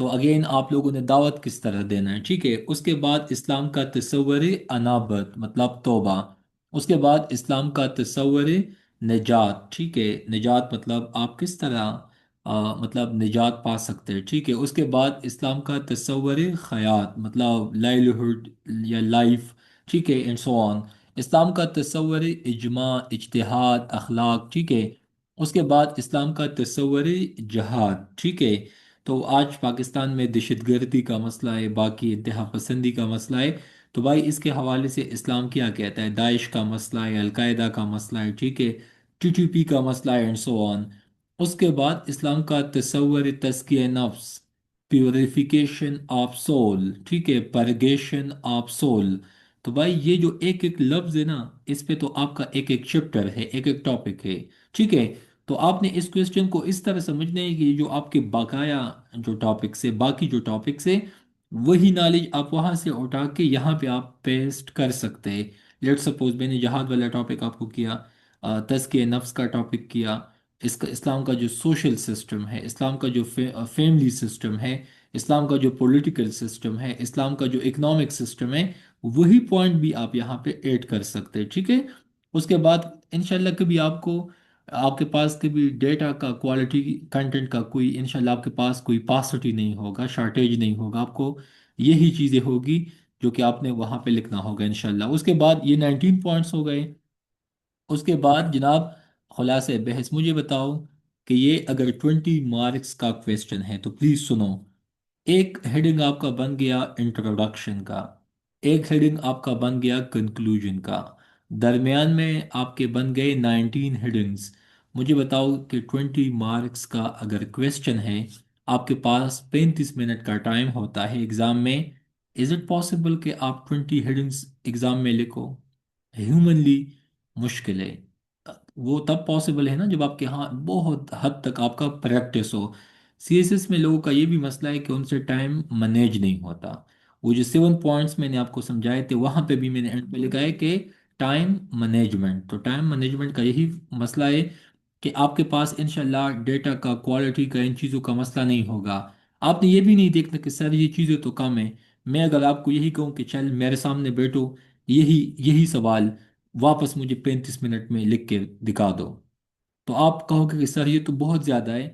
تو اگین آپ لوگوں نے دعوت کس طرح دینا ہے، ٹھیک ہے؟ اس کے بعد اسلام کا تصور انابت مطلب توبہ، اس کے بعد اسلام کا تصور نجات، ٹھیک ہے؟ نجات مطلب آپ کس طرح مطلب نجات پا سکتے ہیں، ٹھیک ہے؟ اس کے بعد اسلام کا تصور حیات مطلب لائیولیہڈ یا لائف، ٹھیک ہے؟ اینڈ سو آن۔ اسلام کا تصور اجماع، اجتہاد، اخلاق، ٹھیک ہے؟ اس کے بعد اسلام کا تصور جہاد، ٹھیک ہے؟ تو آج پاکستان میں دہشت گردی کا مسئلہ ہے، باقی انتہا پسندی کا مسئلہ ہے، تو بھائی اس کے حوالے سے اسلام کیا کہتا ہے؟ داعش کا مسئلہ ہے، القاعدہ کا مسئلہ ہے، ٹھیک ہے؟ ٹی ٹی پی کا مسئلہ ہے، اینڈ سو آن۔ اس کے بعد اسلام کا تصور تزکیہ نفس، پیوریفیکیشن آف سول، ٹھیک ہے؟ پرگیشن آف سول۔ تو بھائی یہ جو ایک ایک لفظ ہے نا، اس پہ تو آپ کا ایک ایک چیپٹر ہے، ایک ایک ٹاپک ہے، ٹھیک ہے؟ تو آپ نے اس کوشچن کو اس طرح سمجھنا ہے کہ جو آپ کے بقایا جو ٹاپکس ہے، باقی جو ٹاپکس ہے، وہی نالج آپ وہاں سے اٹھا کے یہاں پہ آپ پیسٹ کر سکتے ہیں۔ لیٹ سپوز میں نے جہاد والا ٹاپک آپ کو کیا، تزکیہ نفس کا ٹاپک کیا، اس کا اسلام کا جو سوشل سسٹم ہے، اسلام کا جو فیملی سسٹم ہے، اسلام کا جو پولیٹیکل سسٹم ہے، اسلام کا جو اکنامک سسٹم ہے، وہی پوائنٹ بھی آپ یہاں پہ ایڈ کر سکتے ہیں، ٹھیک ہے؟ اس کے بعد انشاءاللہ کبھی آپ کو، آپ کے پاس کبھی ڈیٹا کا کوالٹی کنٹینٹ کا کوئی انشاءاللہ آپ کے پاس کوئی پاسٹی نہیں ہوگا، شارٹیج نہیں ہوگا، آپ کو یہی چیزیں ہوگی جو کہ آپ نے وہاں پہ لکھنا ہوگا انشاءاللہ۔ اس کے بعد یہ 19 پوائنٹس ہو گئے۔ اس کے بعد جناب خلاصہ بحث مجھے بتاؤ کہ یہ اگر 20 مارکس کا کویسچن ہے تو پلیز سنو۔ ایک ہیڈنگ آپ کا بن گیا انٹروڈکشن کا، ایک ہیڈنگ آپ کا بن گیا کنکلوژن کا، درمیان میں آپ کے بن گئے 19 ہیڈنگز۔ مجھے بتاؤ کہ 20 مارکس کا اگر کویسچن ہے، آپ کے پاس 35 منٹ کا ٹائم ہوتا ہے ایگزام میں، از اٹ پاسبل کہ آپ 20 ہیڈنگز ایگزام میں لکھو؟ ہیومنلی مشکل ہے۔ وہ تب پاسبل ہے نا جب آپ کے ہاں بہت حد تک آپ کا پریکٹس ہو۔ سی ایس ایس میں لوگوں کا یہ بھی مسئلہ ہے کہ ان سے ٹائم مینیج نہیں ہوتا۔ وہ جو 7 پوائنٹس میں نے آپ کو سمجھائے تھے وہاں پہ بھی میں نے اینڈ پہ لکھا ہے کہ ٹائم مینجمنٹ، تو ٹائم مینجمنٹ کا یہی مسئلہ ہے کہ آپ کے پاس انشاءاللہ ڈیٹا کا، کوالٹی کا، ان چیزوں کا مسئلہ نہیں ہوگا۔ آپ نے یہ بھی نہیں دیکھنا کہ سر یہ چیزیں تو کم ہیں۔ میں اگر آپ کو یہی کہوں کہ چل میرے سامنے بیٹھو، یہی یہی سوال واپس مجھے 35 منٹ میں لکھ کے دکھا دو، تو آپ کہو گے کہ سر یہ تو بہت زیادہ ہے۔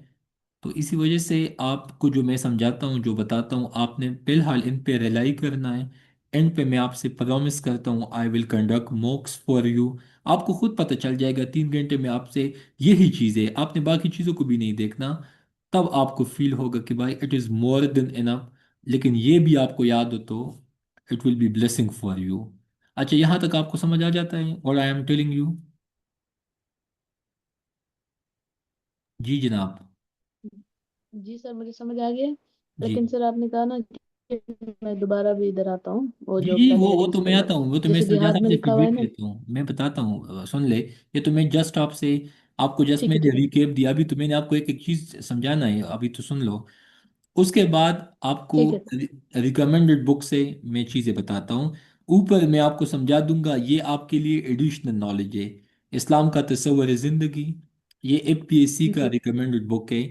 تو اسی وجہ سے آپ کو جو میں سمجھاتا ہوں، جو بتاتا ہوں، آپ نے فی الحال ان پہ ریلائی کرنا ہے۔ اینڈ پہ میں آپ سے پرومس کرتا ہوں آئی ول کنڈکٹ موکس فار یو۔ آپ کو خود پتہ چل جائے گا 3 گھنٹے میں آپ سے یہی چیزیں، آپ نے باقی چیزوں کو بھی نہیں دیکھنا، تب آپ کو فیل ہوگا کہ بھائی اٹ از مور دین انف۔ لیکن یہ بھی آپ کو یاد ہو تو it will be blessing for you. اچھا یہاں تک آپ کو سمجھ آ جاتا ہے اور آئی ایم ٹیلنگ یو؟ جی جناب۔ جی سر، مجھے سمجھ آ گیا، جی لیکن سر آپ نے کہا نا کہ میں دوبارہ بھی ادھر آتا ہوں، وہ جی جو جی، پہلے وہ حدیث تو میں پڑھی آتا ہوں، وہ تو میں جیسے جہاں جہاد آپ میں سے لکھا پھر ہوا ہے بیٹ نا۔ لیتا ہوں، میں بتاتا ہوں، سن لے۔ یہ تو میں جسٹ آپ سے، آپ کو جسٹ ٹھیک میں ہے نے ٹھیک ہے ریکیپ دیا، ابھی تو میں نے آپ کو ایک ایک چیز سمجھانا ہے، ابھی تو سن لو۔ اس کے بعد آپ کو ٹھیک ہے ریکمینڈڈ بک سے میں چیزیں بتاتا ہوں، اوپر میں آپ کو سمجھا دوں گا، یہ آپ کے لیے ایڈیشنل نالج ہے۔ اسلام کا تصور زندگی، یہ ایف پی ایس سی کا جی ریکمینڈڈ بک ہے۔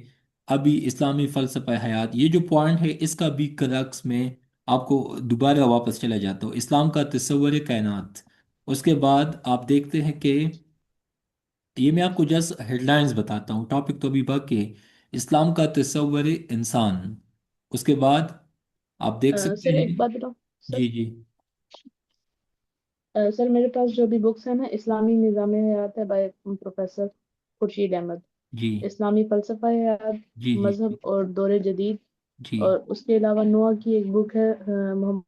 ابھی اسلامی فلسفہ حیات، یہ جو پوائنٹ ہے اس کا بھی کرکس میں آپ کو دوبارہ واپس چلا جاتا ہوں، اسلام کا تصور کائنات۔ اس کے بعد آپ دیکھتے ہیں کہ یہ میں آپ کو جسٹ ہیڈ لائنز بتاتا ہوں، ٹاپک تو ابھی باقی ہے۔ اسلام کا تصور انسان، اس کے بعد آپ دیکھ سر سکتے ایک ہیں۔ بات بتاؤں سر، جی جی سر میرے پاس جو بھی بکس ہیں نا، اسلامی نظام حیات ہے بائی پروفیسر خورشید احمد، جی اسلامی فلسفہ حیات، جی جی مذہب جی اور دور جدید، جی اور اس کے علاوہ نوح کی ایک بک ہے، محمد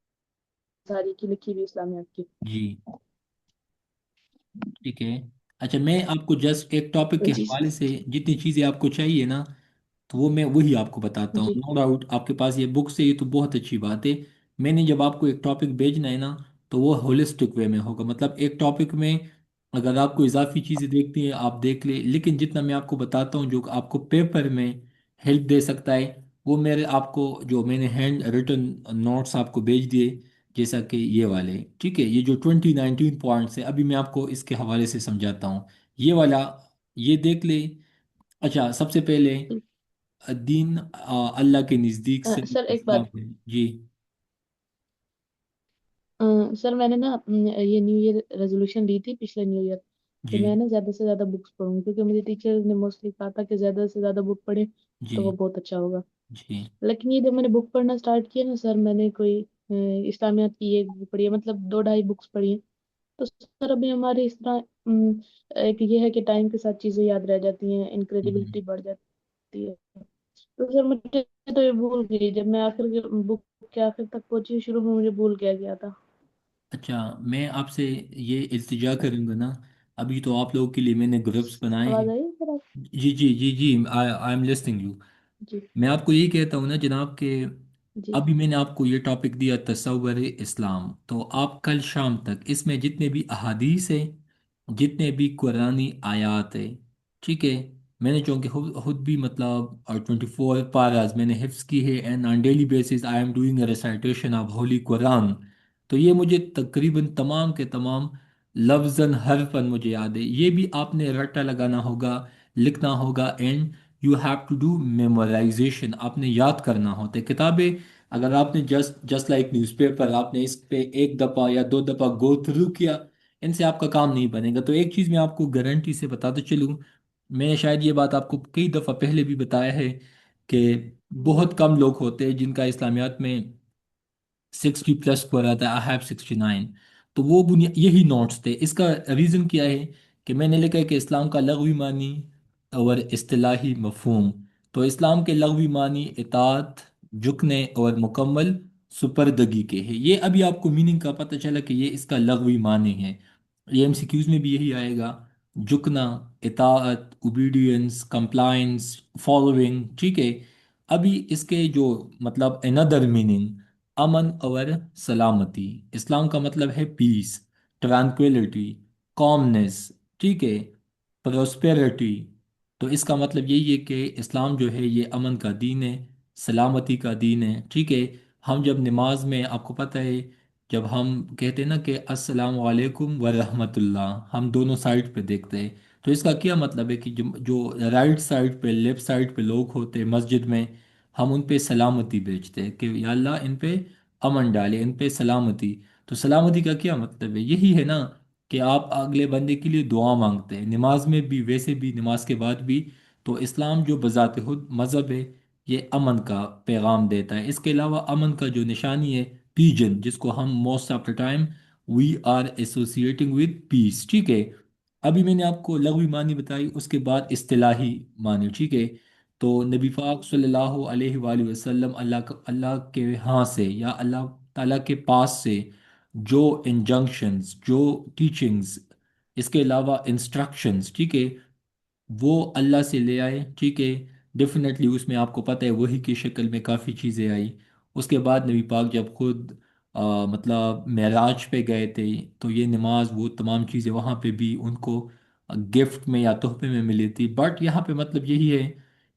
ساری کی لکھی ہوئی اسلامیات کی۔ جی ٹھیک ہے۔ اچھا میں آپ کو جسٹ ایک ٹاپک کے جی حوالے سے جتنی چیزیں آپ کو چاہیے نا، تو وہ میں وہی آپ کو بتاتا ہوں، جی نو ڈاؤٹ آپ کے پاس یہ بکس ہے، یہ تو بہت اچھی بات ہے۔ میں نے جب آپ کو ایک ٹاپک بھیجنا ہے نا، تو وہ ہولسٹک وے میں ہوگا، مطلب ایک ٹاپک میں اگر آپ کو اضافی چیزیں دیکھتی ہیں آپ دیکھ لیں، لیکن جتنا میں آپ کو بتاتا ہوں جو آپ کو پیپر میں ہیلپ دے سکتا ہے، وہ میرے آپ کو جو میں نے ہینڈ ریٹن نوٹس آپ کو بھیج دیے، جیسا کہ یہ والے، ٹھیک ہے؟ یہ جو 2019 پوائنٹس ہے ابھی میں آپ کو اس کے حوالے سے سمجھاتا ہوں، یہ والا یہ دیکھ لیں۔ اچھا سب سے پہلے دین اللہ کے نزدیک سے سر ایک اسلام بات، ہے جی۔ سر میں نے نا یہ نیو ایئر ریزولوشن لی تھی پچھلے نیو ایئر، کہ جی میں نا زیادہ سے زیادہ بکس پڑھوں، کیونکہ مجھے ٹیچر نے موسٹلی کہا تھا کہ زیادہ سے زیادہ بک پڑھیں جی تو وہ بہت اچھا ہوگا۔ جی لیکن یہ جب میں نے بک پڑھنا اسٹارٹ کیا نا سر، میں نے کوئی اسلامیات کی ایک بک پڑھی ہے، مطلب دو ڈھائی بکس پڑھی ہیں، تو سر ابھی ہمارے اس طرح ایک یہ ہے کہ ٹائم کے ساتھ چیزیں یاد رہ جاتی ہیں، ہوں۔ انکریڈیبلٹی بڑھ جاتی ہے۔ تو سر مجھے تو یہ بھول گئی، جب میں آخر بک کے آخر تک پہنچی، شروع میں مجھے بھول گیا گیا تھا۔ اچھا، میں آپ سے یہ التجا کروں گا نا، ابھی تو آپ لوگوں کے لیے میں نے گروپس بنائے ہیں۔ آواز آئی ہے سر آپ؟ جی جی جی جی، آئی ایم لسننگ یو۔ جی میں آپ کو یہی کہتا ہوں نا جناب کہ جی ابھی میں نے آپ کو یہ ٹاپک دیا تصور اسلام، تو آپ کل شام تک اس میں جتنے بھی احادیث ہیں، جتنے بھی قرآنی آیات ہیں، ٹھیک ہے، میں نے چونکہ خود بھی مطلب 24 پاراز میں نے حفظ کی ہے، and on daily basis I am doing a recitation of holy قرآن، تو یہ مجھے تقریباً تمام کے تمام لفظاً حرفاً مجھے یاد ہے۔ یہ بھی آپ نے رٹا لگانا ہوگا، لکھنا ہوگا، and you have to do memorization, آپ نے یاد کرنا ہوتا ہے کتابیں۔ اگر آپ نے جسٹ لائک نیوز پیپر، آپ نے اس پہ ایک دفعہ یا دو دفعہ گو تھرو کیا، ان سے آپ کا کام نہیں بنے گا۔ تو ایک چیز میں آپ کو گارنٹی سے بتاتا چلوں، میں شاید یہ بات آپ کو کئی دفعہ پہلے بھی بتایا ہے کہ بہت کم لوگ ہوتے ہیں جن کا اسلامیات میں 60 پلس کو رہا تھا، آئی ہیو 69۔ تو وہ یہی نوٹس تھے۔ اس کا ریزن کیا ہے کہ میں نے لکھا ہے کہ اسلام کا لغوی معنی اور اصطلاحی مفہوم۔ تو اسلام کے لغوی معنی اطاعت، جھکنے اور مکمل سپردگی کے ہیں۔ یہ ابھی آپ کو میننگ کا پتہ چلا کہ یہ اس کا لغوی معنی ہے۔ یہ ایم سی کیوز میں بھی یہی آئے گا، جھکنا، اطاعت، اوبیڈینس، کمپلائنس، فالوئنگ، ٹھیک ہے۔ ابھی اس کے جو مطلب اندر میننگ، امن اور سلامتی، اسلام کا مطلب ہے پیس، ٹرانکویلٹی، کامنس، ٹھیک ہے، پروسپیرٹی۔ تو اس کا مطلب یہی ہے کہ اسلام جو ہے یہ امن کا دین ہے، سلامتی کا دین ہے، ٹھیک ہے۔ ہم جب نماز میں، آپ کو پتہ ہے، جب ہم کہتے ہیں نا کہ السلام علیکم ورحمۃ اللہ، ہم دونوں سائڈ پہ دیکھتے ہیں، تو اس کا کیا مطلب ہے کہ جو رائٹ سائڈ پہ، لیفٹ سائڈ پہ لوگ ہوتے ہیں مسجد میں، ہم ان پہ سلامتی بیچتے ہیں کہ یا اللہ ان پہ امن ڈالے، ان پہ سلامتی۔ تو سلامتی کا کیا مطلب ہے؟ یہی ہے نا کہ آپ اگلے بندے کے لیے دعا مانگتے ہیں نماز میں بھی، ویسے بھی نماز کے بعد بھی۔ تو اسلام جو بذات خود مذہب ہے، یہ امن کا پیغام دیتا ہے۔ اس کے علاوہ امن کا جو نشانی ہے پیجن، جس کو ہم most of the time we are associating with peace, ٹھیک ہے۔ ابھی میں نے آپ کو لغوی معنی بتائی، اس کے بعد اصطلاحی معنی، ٹھیک ہے۔ تو نبی پاک صلی اللہ علیہ وآلہ وسلم اللہ کے ہاں سے یا اللہ تعالیٰ کے پاس سے جو انجنکشنز، جو ٹیچنگز، اس کے علاوہ انسٹرکشنز، ٹھیک ہے، وہ اللہ سے لے آئے، ٹھیک ہے۔ ڈیفینیٹلی اس میں آپ کو پتہ ہے وہی کی شکل میں کافی چیزیں آئی۔ اس کے بعد نبی پاک جب خود مطلب معراج پہ گئے تھے، تو یہ نماز، وہ تمام چیزیں وہاں پہ بھی ان کو گفٹ میں یا تحفے میں ملی تھی، بٹ یہاں پہ مطلب یہی ہے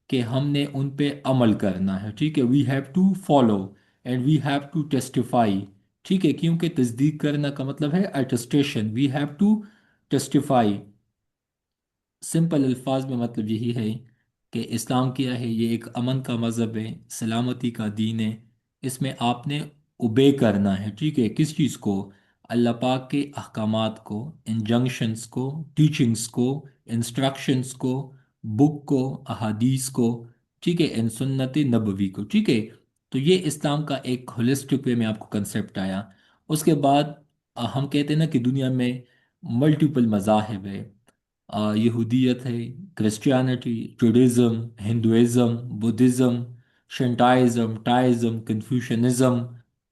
کہ ہم نے ان پہ عمل کرنا ہے، ٹھیک ہے۔ We have to follow and we have to testify, ٹھیک ہے، کیونکہ تصدیق کرنا کا مطلب ہے attestation, we have to testify. Simple الفاظ میں مطلب یہی ہے کہ اسلام کیا ہے؟ یہ ایک امن کا مذہب ہے، سلامتی کا دین ہے۔ اس میں آپ نے اوبے کرنا ہے، ٹھیک ہے، کس چیز کو؟ اللہ پاک کے احکامات کو، انجنکشنز کو، ٹیچنگز کو، انسٹرکشنز کو، بک کو، احادیث کو، ٹھیک ہے، ان سنت نبوی کو، ٹھیک ہے۔ تو یہ اسلام کا ایک ہولسٹک وے میں آپ کو کنسپٹ آیا۔ اس کے بعد ہم کہتے ہیں نا کہ دنیا میں ملٹیپل مذاہب ہے، یہودیت ہے، Christianity, Judaism, Hinduism, Buddhism, Shintoism, Taoism, Confucianism,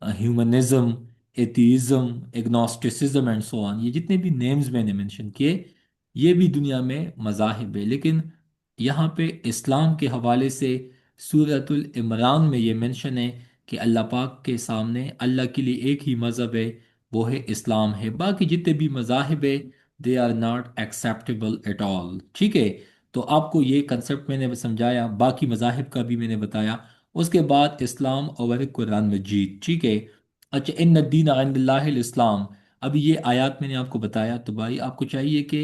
humanism, atheism, agnosticism and so on, یہ جتنے بھی نیمز میں نے منشن کیے، یہ بھی دنیا میں مذاہب ہے۔ لیکن یہاں پہ اسلام کے حوالے سے سورۃ العمران میں یہ منشن ہے کہ اللہ پاک کے سامنے اللہ کے لیے ایک ہی مذہب ہے، وہ ہے اسلام ہے۔ باقی جتنے بھی مذاہب ہے they are not acceptable at all, ٹھیک ہے۔ تو آپ کو یہ کنسپٹ میں نے سمجھایا، باقی مذاہب کا بھی میں نے بتایا۔ اس کے بعد اسلام اور قرآن مجید، ٹھیک ہے۔ اچھا، ان الدین عند اللہ الاسلام، ابھی یہ آیات میں نے آپ کو بتایا، تو بھائی آپ کو چاہیے کہ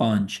5।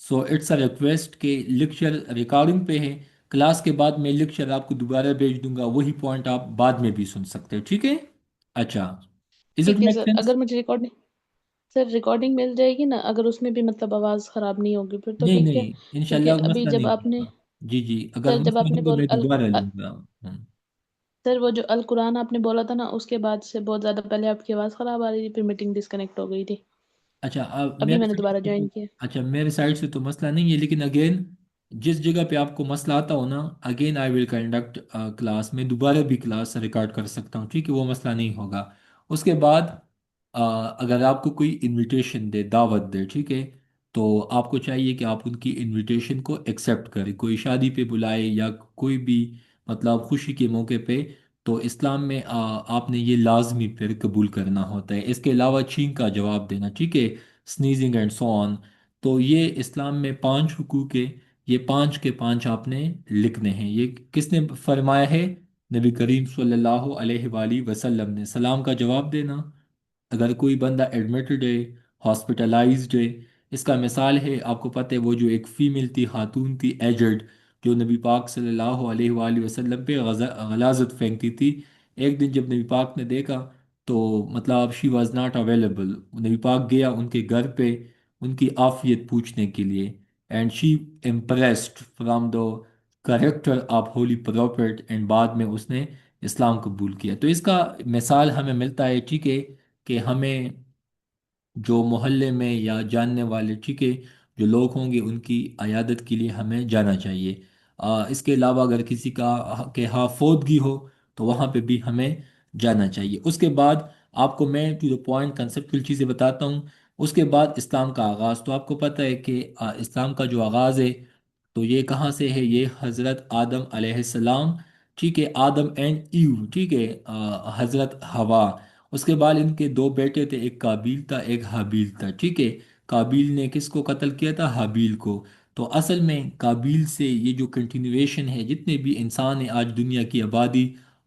سو اٹس اے ریکویسٹ کہ لیکچر ریکارڈنگ پہ ہے، کلاس کے بعد میں لیکچر آپ کو دوبارہ بھیج دوں گا، وہی پوائنٹ آپ بعد میں بھی سن سکتے ہو، ٹھیک ہے؟ اچھا، از اٹ ٹھیک ہے میک سر، سینس؟ اگر مجھے ریکارڈنگ، سر ریکارڈنگ مل جائے گی نا، اگر اس میں بھی مطلب آواز خراب نہیں ہوگی پھر تو نہیں ٹھیک ہے، نہیں، انشاءاللہ کیونکہ ابھی مسئلہ جب نہیں آپ نے، ہوگا۔ جی جی، اگر سر جب مسئلہ آپ نے ہے تو بول میں دوبارہ لوں گا۔ سر وہ جو القرآن آپ نے بولا تھا نا، اس کے بعد سے بہت زیادہ پہلے آپ کی آواز خراب آ رہی تھی، پھر میٹنگ ڈسکنیکٹ ہو گئی تھی، اچھا، اب ابھی میرے میں نے سائڈ دوبارہ سے تو، جوائن کیا۔ اچھا میرے سائڈ سے تو مسئلہ نہیں ہے، لیکن اگین جس جگہ پہ آپ کو مسئلہ آتا ہو نا، again I will conduct class, میں دوبارہ بھی کلاس ریکارڈ کر سکتا ہوں، ٹھیک ہے؟ وہ مسئلہ نہیں ہوگا۔ اس کے بعد اگر آپ کو کوئی انویٹیشن دے، دعوت دے، ٹھیک ہے، تو آپ کو چاہیے کہ آپ ان کی انویٹیشن کو ایکسیپٹ کریں، کوئی شادی پہ بلائے یا کوئی بھی مطلب خوشی کے موقع پہ، تو اسلام میں آپ نے یہ لازمی پھر قبول کرنا ہوتا ہے۔ اس کے علاوہ چھینک کا جواب دینا، ٹھیک ہے، سنیزنگ اینڈ سو آن، تو یہ اسلام میں 5 حقوق ہے، یہ 5 کے 5 آپ نے لکھنے ہیں۔ یہ کس نے فرمایا ہے؟ نبی کریم صلی اللہ علیہ وآلہ وسلم نے۔ سلام کا جواب دینا، اگر کوئی بندہ ایڈمٹڈ ہے، ہاسپٹلائزڈ ہے، اس کا مثال ہے، آپ کو پتہ ہے وہ جو ایک فیمیل تھی، خاتون تھی ایجڈ، جو نبی پاک صلی اللہ علیہ وآلہ وسلم پہ غلاظت پھینکتی تھی، ایک دن جب نبی پاک نے دیکھا تو مطلب شی واز ناٹ اویلیبل، نبی پاک گیا ان کے گھر پہ ان کی عافیت پوچھنے کے لیے، and she impressed from the character of holy prophet, and بعد میں اس نے اسلام قبول کیا۔ تو اس کا مثال ہمیں ملتا ہے، ٹھیک ہے، کہ ہمیں جو محلے میں یا جاننے والے، ٹھیک ہے، جو لوگ ہوں گے ان کی عیادت کے لیے ہمیں جانا چاہیے۔ اس کے علاوہ اگر کسی کا کہ ہاں فوتگی ہو تو وہاں پہ بھی ہمیں جانا چاہیے۔ اس کے بعد آپ کو میں ٹو دا پوائنٹ کنسیپچل چیزیں بتاتا ہوں۔ اس کے بعد اسلام کا آغاز، تو آپ کو پتہ ہے کہ اسلام کا جو آغاز ہے تو یہ کہاں سے ہے؟ یہ حضرت آدم علیہ السلام، ٹھیک ہے، آدم اینڈ ایو، ٹھیک ہے، حضرت ہوا، اس کے بعد ان کے 2 بیٹے تھے، ایک کابیل تھا ایک حابیل تھا، ٹھیک ہے۔ کابیل نے کس کو قتل کیا تھا؟ حابیل کو۔ تو اصل میں کابیل سے یہ جو کنٹینویشن ہے، جتنے بھی انسان ہیں آج دنیا کی آبادی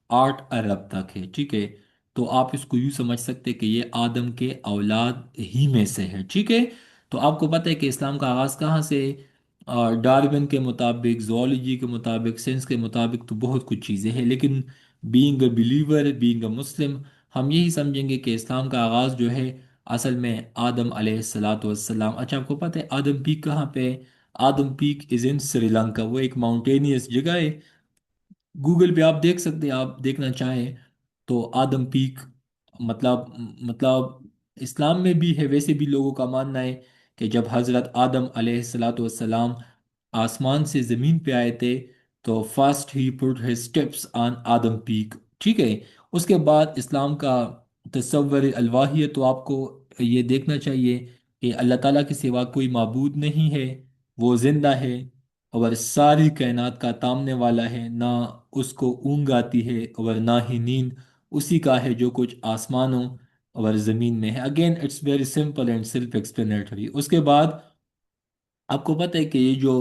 8 ارب تک ہے، ٹھیک ہے، تو آپ اس کو یوں سمجھ سکتے کہ یہ آدم کے اولاد ہی میں سے ہے، ٹھیک ہے۔ تو آپ کو پتہ ہے کہ اسلام کا آغاز کہاں سے ہے؟ ڈارون کے مطابق، زوالوجی کے مطابق، سائنس کے مطابق تو بہت کچھ چیزیں ہیں، لیکن being a believer, being a Muslim, ہم یہی سمجھیں گے کہ اسلام کا آغاز جو ہے اصل میں آدم علیہ السلاۃ والسلام۔ اچھا، آپ کو پتہ ہے آدم پیک کہاں پہ ہے؟ آدم پیک از ان سری لنکا، وہ ایک ماؤنٹینیس جگہ ہے، گوگل پہ آپ دیکھ سکتے ہیں، آپ دیکھنا چاہیں تو آدم پیک، مطلب مطلب اسلام میں بھی ہے، ویسے بھی لوگوں کا ماننا ہے کہ جب حضرت آدم علیہ السلاۃ والسلام آسمان سے زمین پہ آئے تھے تو فرسٹ ہی put his steps on Adam peak, ٹھیک ہے۔ اس کے بعد اسلام کا تصور الواحیت، تو آپ کو یہ دیکھنا چاہیے کہ اللہ تعالیٰ کے سوا کوئی معبود نہیں ہے، وہ زندہ ہے اور ساری کائنات کا تامنے والا ہے، نہ اس کو اونگ آتی ہے اور نہ ہی نیند، اسی کا ہے جو کچھ آسمانوں اور زمین میں ہے۔ Again it's very simple and self explanatory. اس کے بعد آپ کو پتہ ہے کہ یہ جو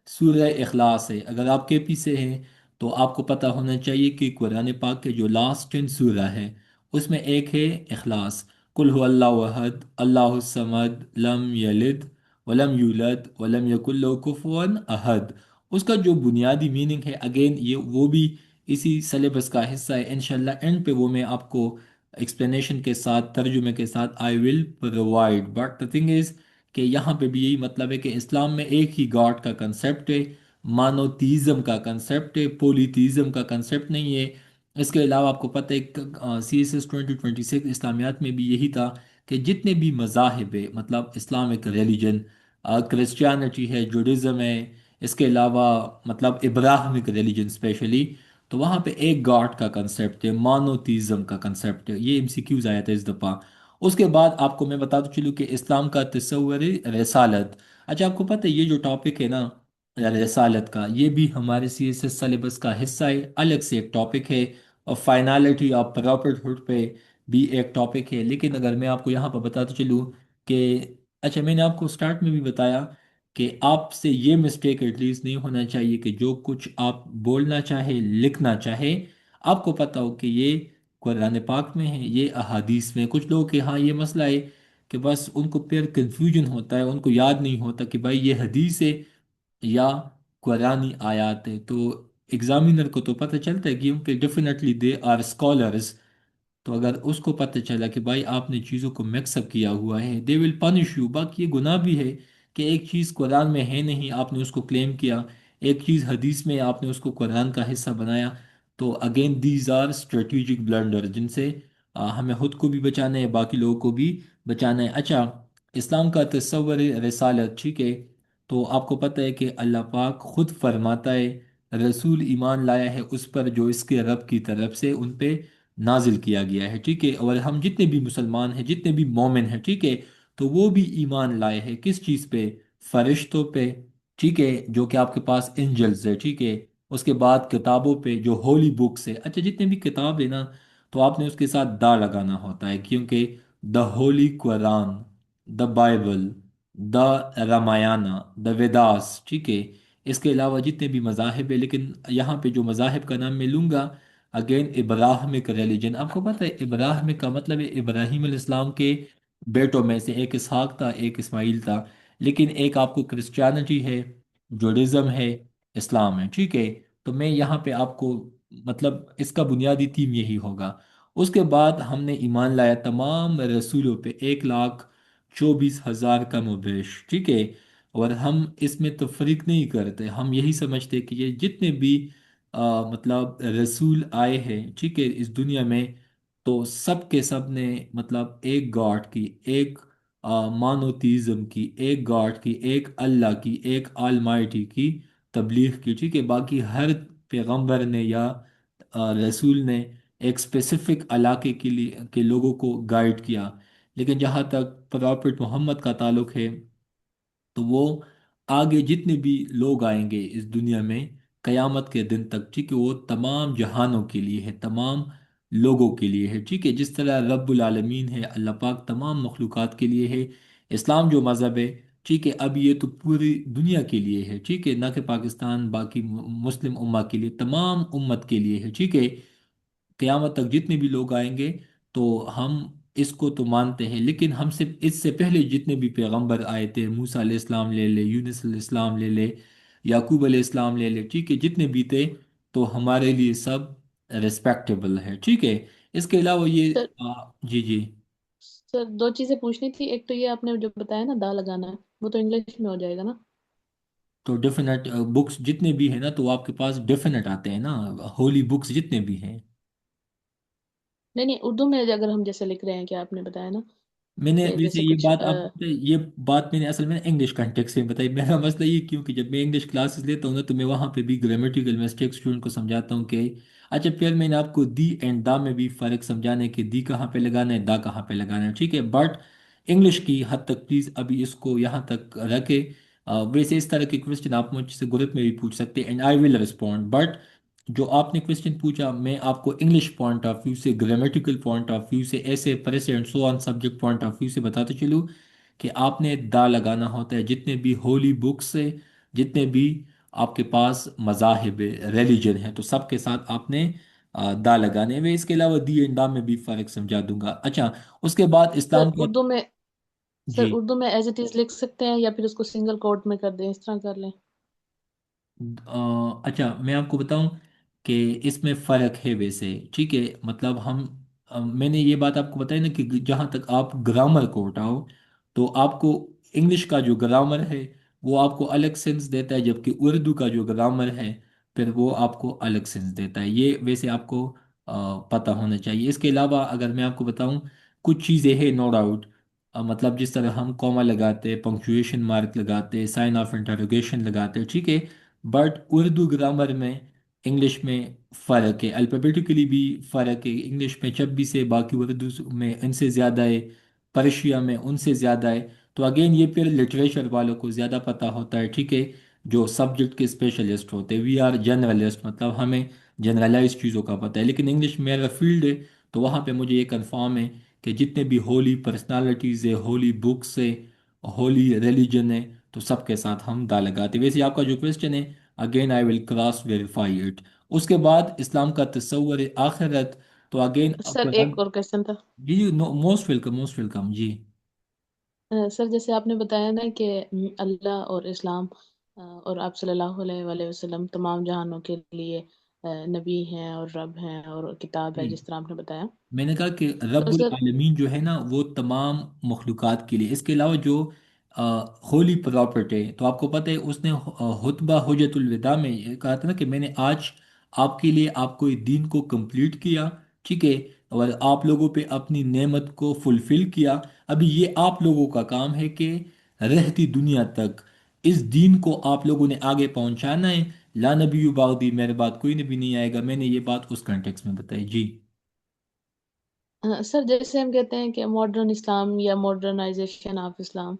سورہ اخلاص ہے، اگر آپ کے پی سے ہیں تو آپ کو پتہ ہونا چاہیے کہ قرآن پاک کے جو لاسٹ 10 سورہ ہے اس میں ایک ہے اخلاص، قل هو اللہ احد اللہ الصمد لم یلد ولم یولد ولم یکن له کفوا احد۔ اس کا جو بنیادی میننگ ہے، اگین یہ وہ بھی اسی سلیبس کا حصہ ہے، انشاءاللہ اینڈ پہ وہ میں آپ کو ایکسپلینیشن کے ساتھ، ترجمے کے ساتھ I will provide, but the thing is کہ یہاں پہ بھی یہی مطلب ہے کہ اسلام میں ایک ہی گاڈ کا کنسیپٹ ہے، مانوتیزم کا کنسیپٹ ہے، پولیتیزم کا کنسیپٹ نہیں ہے۔ اس کے علاوہ آپ کو پتہ ہے سی ایس ایس 2026 اسلامیات میں بھی یہی تھا کہ جتنے بھی مذاہب ہے، مطلب اسلامک ریلیجن، کرسچینٹی ہے، جوڈزم ہے، اس کے علاوہ مطلب ابراہمک ریلیجن اسپیشلی، تو وہاں پہ ایک گاڈ کا کنسیپٹ ہے، مانوتیزم کا کنسیپٹ ہے۔ یہ MCQs آیا تھا اس دفعہ۔ اس کے بعد آپ کو میں بتاتا چلوں کہ اسلام کا تصور رسالت۔ اچھا، آپ کو پتہ ہے یہ جو ٹاپک ہے نا رسالت کا، یہ بھی ہمارے CSS سلیبس کا حصہ ہے، الگ سے ایک ٹاپک ہے، اور فائنالٹی آف پراپرٹ ہوڈ پہ بھی ایک ٹاپک ہے۔ لیکن اگر میں آپ کو یہاں پر بتاتا چلوں کہ، اچھا میں نے آپ کو سٹارٹ میں بھی بتایا کہ آپ سے یہ مسٹیک ایٹ لیسٹ نہیں ہونا چاہیے کہ جو کچھ آپ بولنا چاہے، لکھنا چاہے، آپ کو پتہ ہو کہ یہ قرآن پاک میں ہے، یہ احادیث میں۔ کچھ لوگ کہ ہاں یہ مسئلہ ہے کہ بس ان کو پھر کنفیوژن ہوتا ہے، ان کو یاد نہیں ہوتا کہ بھائی یہ حدیث ہے یا قرآنی آیات ہے. تو ایگزامینر کو تو پتہ چلتا ہے کیونکہ ڈیفینیٹلی دے آر اسکالرز. تو اگر اس کو پتہ چلا کہ بھائی آپ نے چیزوں کو مکس اپ کیا ہوا ہے، دے ول پنش یو. باقی یہ گناہ بھی ہے کہ ایک چیز قرآن میں ہے نہیں، آپ نے اس کو کلیم کیا، ایک چیز حدیث میں آپ نے اس کو قرآن کا حصہ بنایا. تو again these are strategic blunder جن سے ہمیں خود کو بھی بچانا ہے، باقی لوگوں کو بھی بچانا ہے. اچھا، اسلام کا تصور رسالت، ٹھیک ہے. تو آپ کو پتہ ہے کہ اللہ پاک خود فرماتا ہے رسول ایمان لایا ہے اس پر جو اس کے رب کی طرف سے ان پہ نازل کیا گیا ہے، ٹھیک ہے. اور ہم جتنے بھی مسلمان ہیں، جتنے بھی مومن ہیں، ٹھیک ہے، تو وہ بھی ایمان لائے ہیں کس چیز پہ؟ فرشتوں پہ، ٹھیک ہے، جو کہ آپ کے پاس اینجلز ہے، ٹھیک ہے. اس کے بعد کتابوں پہ جو ہولی بکس ہے. اچھا، جتنے بھی کتاب ہے نا، تو آپ نے اس کے ساتھ دا لگانا ہوتا ہے کیونکہ دا ہولی قرآن، دا بائبل، دا رامایانہ، دا ویداس، ٹھیک ہے. اس کے علاوہ جتنے بھی مذاہب ہیں، لیکن یہاں پہ جو مذاہب کا نام میں لوں گا، اگین ابراہمک ریلیجن. آپ کو پتہ ہے ابراہمک کا مطلب ہے ابراہیم علیہ السلام کے بیٹوں میں سے ایک اسحاق تھا، ایک اسماعیل تھا. لیکن ایک آپ کو کرسچینٹی ہے، جوڈزم ہے، اسلام ہے، ٹھیک ہے. تو میں یہاں پہ آپ کو مطلب اس کا بنیادی تھیم یہی ہوگا. اس کے بعد ہم نے ایمان لایا تمام رسولوں پہ، 1,24,000 کم و بیش، ٹھیک ہے. اور ہم اس میں تفریق نہیں کرتے، ہم یہی سمجھتے کہ یہ جتنے بھی مطلب رسول آئے ہیں، ٹھیک ہے، اس دنیا میں، تو سب کے سب نے مطلب ایک گاڈ کی، ایک مانوتیزم کی، ایک گاڈ کی، ایک اللہ کی، ایک آلمائٹی کی تبلیغ کی، ٹھیک ہے. باقی ہر پیغمبر نے یا رسول نے ایک اسپیسیفک علاقے کے لیے کے لوگوں کو گائیڈ کیا. لیکن جہاں تک پراپٹ محمد کا تعلق ہے، تو وہ آگے جتنے بھی لوگ آئیں گے اس دنیا میں قیامت کے دن تک، ٹھیک ہے، وہ تمام جہانوں کے لیے ہے، تمام لوگوں کے لیے ہے، ٹھیک ہے. جس طرح رب العالمین ہے، اللہ پاک تمام مخلوقات کے لیے ہے. اسلام جو مذہب ہے، ٹھیک ہے، اب یہ تو پوری دنیا کے لیے ہے، ٹھیک ہے، نہ کہ پاکستان باقی مسلم امہ کے لیے، تمام امت کے لیے ہے، ٹھیک ہے. قیامت تک جتنے بھی لوگ آئیں گے تو ہم اس کو تو مانتے ہیں، لیکن ہم سے اس سے پہلے جتنے بھی پیغمبر آئے تھے، موسیٰ علیہ السلام لے لے، یونس علیہ السلام لے لے، یعقوب علیہ السلام لے لے، ٹھیک ہے، جتنے بھی تھے تو ہمارے لیے سب ریسپیکٹیبل ہے، ٹھیک ہے. اس کے علاوہ یہ سر جی جی. سر دو چیزیں پوچھنی تھی. ایک تو یہ آپ نے جو بتایا نا دا لگانا ہے، وہ تو انگلش میں ہو جائے گا نا؟ تو ڈیفینیٹ بکس جتنے بھی ہیں نا، تو آپ کے پاس ڈیفینیٹ آتے ہیں نا، ہولی بکس جتنے بھی ہیں. نہیں نہیں، اردو میں اگر ہم جیسے لکھ رہے ہیں کہ آپ نے بتایا نا میں نے کہ ویسے جیسے یہ کچھ بات آپ کو یہ بات میں نے اصل میں انگلش کنٹیکس میں بتائی. میرا مسئلہ یہ کیوں کہ جب میں انگلش کلاسز لیتا ہوں نا، تو میں وہاں پہ بھی گرامیٹیکل مسٹیک اسٹوڈنٹ کو سمجھاتا ہوں کہ اچھا، پھر میں نے آپ کو دی اینڈ دا میں بھی فرق سمجھانا ہے کہ دی کہاں پہ لگانا ہے، دا کہاں پہ لگانا ہے، ٹھیک ہے. بٹ انگلش کی حد تک پلیز ابھی اس کو یہاں تک رکھے. ویسے اس طرح کے کوشچن آپ مجھ سے گروپ میں بھی پوچھ سکتے ہیں، and I will respond. But جو آپ نے کوشچن پوچھا، میں آپ کو انگلش پوائنٹ آف ویو سے، گرامیٹیکل پوائنٹ آف ویو سے، ایسے present so on subject point of view سے بتاتے چلوں کہ آپ نے دا لگانا ہوتا ہے جتنے بھی ہولی بکس سے، جتنے بھی آپ کے پاس مذاہب ریلیجن ہے، تو سب کے ساتھ آپ نے دا لگانے. میں اس کے علاوہ دی اینڈ دا میں بھی فرق سمجھا دوں گا. اچھا، اس کے بعد سر اسلام کا اردو میں سر جی. اردو میں ایز اٹ از لکھ سکتے ہیں یا پھر اس کو سنگل کوٹ میں کر دیں، اس طرح کر لیں؟ اچھا، میں آپ کو بتاؤں کہ اس میں فرق ہے ویسے، ٹھیک ہے. مطلب میں نے یہ بات آپ کو بتائی نا کہ جہاں تک آپ گرامر کو اٹھاؤ، تو آپ کو انگلش کا جو گرامر ہے وہ آپ کو الگ سینس دیتا ہے، جبکہ اردو کا جو گرامر ہے پھر وہ آپ کو الگ سینس دیتا ہے. یہ ویسے آپ کو پتہ ہونا چاہیے. اس کے علاوہ اگر میں آپ کو بتاؤں، کچھ چیزیں ہیں نو ڈاؤٹ، مطلب جس طرح ہم کوما لگاتے، پنکچویشن مارک لگاتے، سائن آف انٹروگیشن لگاتے، ٹھیک ہے. بٹ اردو گرامر میں انگلش میں فرق ہے، الفابیٹیکلی بھی فرق ہے. انگلش میں 26 ہے، باقی اردو میں ان سے زیادہ ہے، پرشیا میں ان سے زیادہ ہے. تو اگین یہ پھر لٹریچر والوں کو زیادہ پتہ ہوتا ہے، ٹھیک ہے، جو سبجیکٹ کے اسپیشلسٹ ہوتے ہیں. وی آر جنرلسٹ، مطلب ہمیں جنرلائز چیزوں کا پتہ ہے. لیکن انگلش میرا فیلڈ ہے، تو وہاں پہ مجھے یہ کنفارم ہے کہ جتنے بھی ہولی پرسنالٹیز ہے، ہولی بکس ہے، ہولی ریلیجن ہے، تو سب کے ساتھ ہم دا لگاتے. ویسے آپ کا جو کوشچن ہے، again I will cross verify it. اس کے بعد اسلام کا تصور آخرت. تو اگین سر ایک اور کوشچن تھا. جی جی، موسٹ ویلکم، موسٹ ویلکم جی. سر جیسے آپ نے بتایا نا کہ اللہ اور اسلام اور آپ صلی اللہ علیہ وآلہ وسلم تمام جہانوں کے لیے نبی ہیں اور رب ہیں اور کتاب ہے، جی، جس طرح آپ نے بتایا. میں نے کہا کہ تو رب سر العالمین جو ہے نا وہ تمام مخلوقات کے لیے، اس کے علاوہ جو ہولی پراپرٹی، تو آپ کو پتہ ہے اس نے خطبہ حجت الوداع میں یہ کہا تھا نا کہ میں نے آج آپ کے لیے آپ کو اس دین کو کمپلیٹ کیا، ٹھیک ہے، اور آپ لوگوں پہ اپنی نعمت کو فلفل کیا. ابھی یہ آپ لوگوں کا کام ہے کہ رہتی دنیا تک اس دین کو آپ لوگوں نے آگے پہنچانا ہے. لا نبی بعدی، میرے بعد کوئی نبی نہیں آئے گا. میں نے یہ بات اس کنٹیکس میں بتائی. جی. سر جیسے ہم کہتے ہیں کہ ماڈرن اسلام یا ماڈرنائزیشن آف اسلام،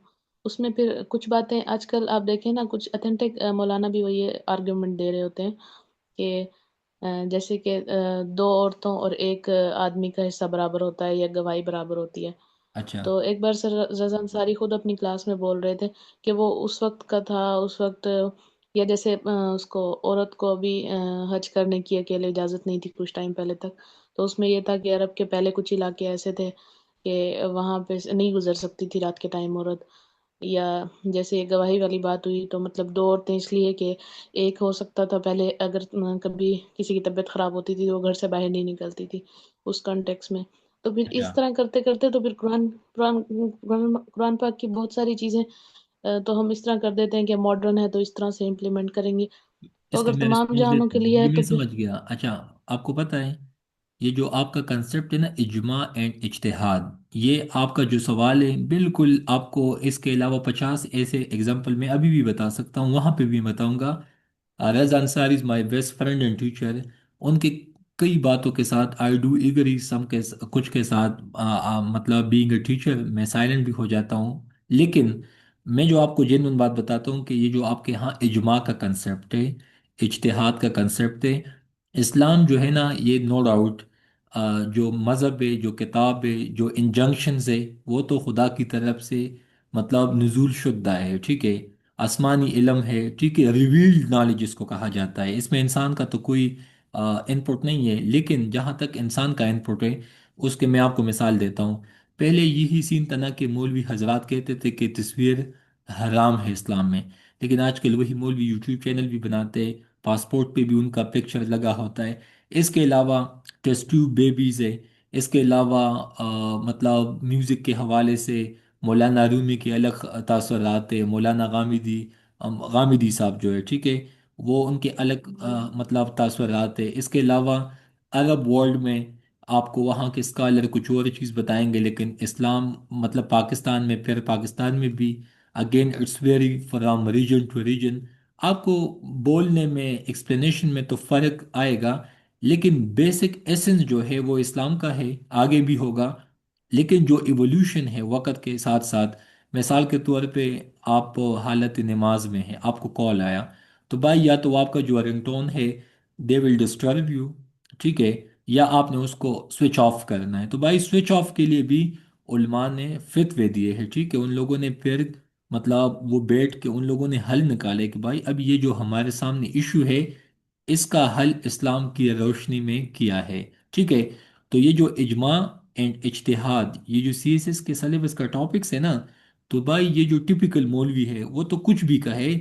اس میں پھر کچھ باتیں آج کل آپ دیکھیں نا، کچھ اتھینٹک مولانا بھی وہی آرگیومنٹ دے رہے ہوتے ہیں کہ جیسے کہ دو عورتوں اور ایک آدمی کا حصہ برابر ہوتا ہے یا گواہی برابر ہوتی ہے. اچھا. تو ایک بار سر رضا انصاری خود اپنی کلاس میں بول رہے تھے کہ وہ اس وقت کا تھا، اس وقت یا جیسے اس کو عورت کو ابھی حج کرنے کی اکیلے اجازت نہیں تھی کچھ ٹائم پہلے تک. تو اس میں یہ تھا کہ عرب کے پہلے کچھ علاقے ایسے تھے کہ وہاں پہ نہیں گزر سکتی تھی رات کے ٹائم عورت. یا جیسے یہ گواہی والی بات ہوئی تو مطلب دو عورتیں اس لیے کہ ایک ہو سکتا تھا پہلے اگر کبھی کسی کی طبیعت خراب ہوتی تھی تو وہ گھر سے باہر نہیں نکلتی تھی اس کانٹیکس میں. تو پھر اچھا. اس طرح کرتے کرتے تو پھر قرآن پاک کی بہت ساری چیزیں تو ہم اس طرح کر دیتے ہیں کہ ماڈرن ہے تو اس طرح سے امپلیمنٹ کریں گے. تو اس کا اگر میں تمام رسپانس جہانوں دیتا کے ہوں، لیے ہے یہ میں تو پھر سمجھ گیا. اچھا، آپ کو پتہ ہے یہ جو آپ کا کنسپٹ ہے نا اجماع اینڈ اجتہاد، یہ آپ کا جو سوال ہے بالکل آپ کو اس کے علاوہ 50 ایسے ایگزامپل میں ابھی بھی بتا سکتا ہوں، وہاں پہ بھی بتاؤں گا. رز Ansari is my best friend and teacher. ان کے کئی باتوں کے ساتھ آئی ڈو ایگری، سم کے کچھ کے ساتھ مطلب بینگ اے ٹیچر میں سائلنٹ بھی ہو جاتا ہوں. لیکن میں جو آپ کو جینوئن بات بتاتا ہوں کہ یہ جو آپ کے ہاں اجماع کا کنسپٹ ہے، اجتہاد کا کنسپٹ ہے، اسلام جو ہے نا یہ نو ڈاؤٹ جو مذہب ہے، جو کتاب ہے، جو انجنکشنز ہے، وہ تو خدا کی طرف سے مطلب نزول شدہ ہے، ٹھیک ہے، آسمانی علم ہے، ٹھیک ہے، ریویلڈ نالج جس کو کہا جاتا ہے. اس میں انسان کا تو کوئی ان پٹ نہیں ہے. لیکن جہاں تک انسان کا ان پٹ ہے اس کے میں آپ کو مثال دیتا ہوں. پہلے یہی سین تنا کہ مولوی حضرات کہتے تھے کہ تصویر حرام ہے اسلام میں، لیکن آج کل وہی مولوی یوٹیوب چینل بھی بناتے ہیں، پاسپورٹ پہ بھی ان کا پکچر لگا ہوتا ہے. اس کے علاوہ ٹیسٹ ٹیوب بیبیز ہے. اس کے علاوہ مطلب میوزک کے حوالے سے مولانا رومی کے الگ تاثرات ہے. مولانا غامدی صاحب جو ہے، ٹھیک ہے، وہ ان کے الگ جی مطلب تاثرات ہے. اس کے علاوہ عرب ورلڈ میں آپ کو وہاں کے اسکالر کچھ اور چیز بتائیں گے، لیکن اسلام مطلب پاکستان میں، پھر پاکستان میں بھی again it's very from region to region. آپ کو بولنے میں، ایکسپلینیشن میں تو فرق آئے گا، لیکن بیسک ایسنس جو ہے وہ اسلام کا ہے، آگے بھی ہوگا. لیکن جو ایولیوشن ہے وقت کے ساتھ ساتھ، مثال کے طور پہ آپ حالت نماز میں ہیں، آپ کو کال آیا، تو بھائی یا تو آپ کا جو رنگ ٹون ہے دے ول ڈسٹرب یو، ٹھیک ہے، یا آپ نے اس کو سوئچ آف کرنا ہے. تو بھائی سوئچ آف کے لیے بھی علماء نے فتوے دیے ہیں، ٹھیک ہے. ان لوگوں نے پھر مطلب وہ بیٹھ کے ان لوگوں نے حل نکالے کہ بھائی اب یہ جو ہمارے سامنے ایشو ہے اس کا حل اسلام کی روشنی میں کیا ہے، ٹھیک ہے. تو یہ جو اجماع اینڈ اجتہاد، یہ جو سی ایس ایس کے سلیبس کا ٹاپکس ہے نا، تو بھائی یہ جو ٹپیکل مولوی ہے وہ تو کچھ بھی کہے،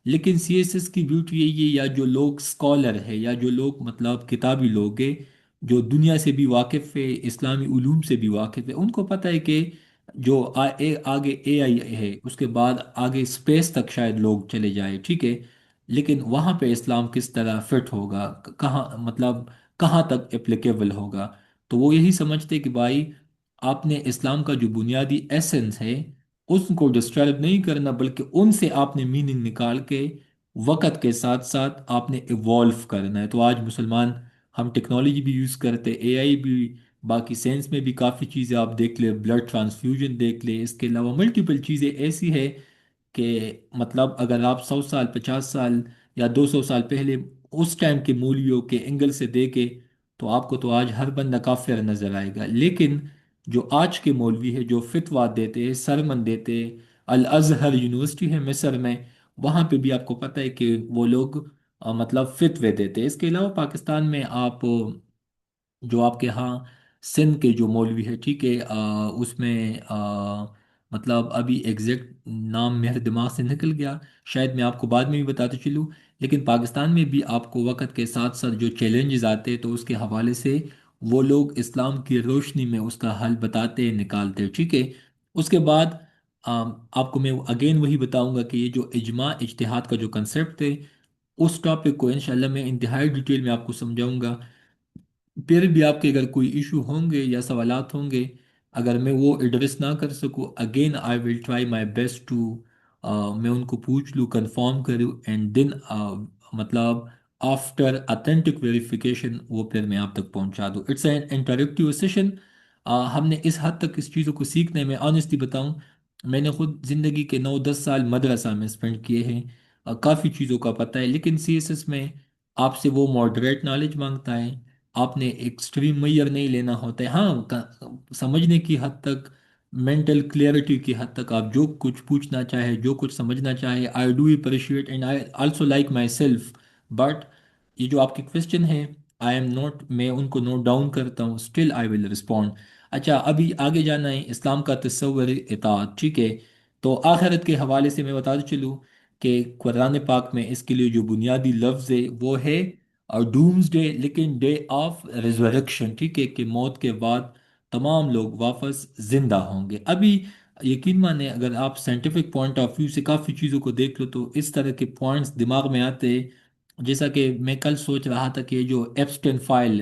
لیکن سی ایس ایس کی بیوٹی یہی ہے، یا جو لوگ اسکالر ہے یا جو لوگ مطلب کتابی لوگ ہیں، جو دنیا سے بھی واقف ہے، اسلامی علوم سے بھی واقف ہے، ان کو پتہ ہے کہ جو آگے اے آئی ہے، اس کے بعد آگے اسپیس تک شاید لوگ چلے جائے، ٹھیک ہے، لیکن وہاں پہ اسلام کس طرح فٹ ہوگا، کہاں مطلب کہاں تک اپلیکیبل ہوگا. تو وہ یہی سمجھتے کہ بھائی آپ نے اسلام کا جو بنیادی ایسنس ہے اس کو ڈسٹرب نہیں کرنا، بلکہ ان سے آپ نے میننگ نکال کے وقت کے ساتھ ساتھ آپ نے ایوالو کرنا ہے. تو آج مسلمان ہم ٹیکنالوجی بھی یوز کرتے، اے آئی بھی، باقی سائنس میں بھی کافی چیزیں آپ دیکھ لیں، بلڈ ٹرانسفیوژن دیکھ لیں، اس کے علاوہ ملٹیپل چیزیں ایسی ہے کہ مطلب اگر آپ 100 سال، 50 سال یا 200 سال پہلے اس ٹائم کے مولیوں کے اینگل سے دیکھے تو آپ کو تو آج ہر بندہ کافر نظر آئے گا. لیکن جو آج کے مولوی ہے جو فتویٰ دیتے، سرمن دیتے، الازہر یونیورسٹی ہے مصر میں، وہاں پہ بھی آپ کو پتہ ہے کہ وہ لوگ مطلب فتوے دیتے. اس کے علاوہ پاکستان میں آپ جو آپ کے ہاں سندھ کے جو مولوی ہے، ٹھیک ہے، اس میں مطلب ابھی ایگزیکٹ نام میرے دماغ سے نکل گیا، شاید میں آپ کو بعد میں بھی بتاتے چلوں، لیکن پاکستان میں بھی آپ کو وقت کے ساتھ ساتھ جو چیلنجز آتے تو اس کے حوالے سے وہ لوگ اسلام کی روشنی میں اس کا حل بتاتے نکالتے، ٹھیک ہے۔ اس کے بعد آپ کو میں اگین وہی بتاؤں گا کہ یہ جو اجماع اجتہاد کا جو کنسیپٹ ہے، اس ٹاپک کو انشاءاللہ میں انتہائی ڈیٹیل میں آپ کو سمجھاؤں گا۔ پھر بھی آپ کے اگر کوئی ایشو ہوں گے یا سوالات ہوں گے، اگر میں وہ ایڈریس نہ کر سکوں، again I will try my best to, میں ان کو پوچھ لوں، کنفارم کروں، اینڈ دین مطلب آفٹر اتھینٹک ویریفیکیشن وہ پھر میں آپ تک پہنچا دوں۔ It's an interactive session. ہم نے اس حد تک اس چیزوں کو سیکھنے میں آنےسٹلی بتاؤں، میں نے خود زندگی کے 9 10 سال مدرسہ میں اسپینڈ کیے ہیں، کافی چیزوں کا پتہ ہے، لیکن سی ایس ایس میں آپ سے وہ ماڈریٹ نالج مانگتا ہے، آپ نے ایکسٹریم میئر نہیں لینا ہوتا ہے، ہاں سمجھنے کی حد تک، مینٹل کلیئرٹی کی حد تک آپ جو کچھ پوچھنا چاہے، جو کچھ سمجھنا چاہے، I do appreciate and I also like my self, but یہ جو آپ کے کوشچن ہیں، آئی ایم نوٹ، میں ان کو نوٹ ڈاؤن کرتا ہوں، اسٹل آئی ول رسپونڈ۔ اچھا، ابھی آگے جانا ہے اسلام کا تصور اطاعت، ٹھیک ہے۔ تو آخرت کے حوالے سے میں بتا چلوں کہ قرآن پاک میں اس کے لیے جو بنیادی لفظ ہے وہ ہے اور ڈومز ڈے، لیکن ڈے آف ریزوریکشن، ٹھیک ہے، کہ موت کے بعد تمام لوگ واپس زندہ ہوں گے۔ ابھی یقین مانے اگر آپ سائنٹیفک پوائنٹ آف ویو سے کافی چیزوں کو دیکھ لو تو اس طرح کے پوائنٹس دماغ میں آتے ہیں، جیسا کہ میں کل سوچ رہا تھا کہ جو ایپسٹین فائل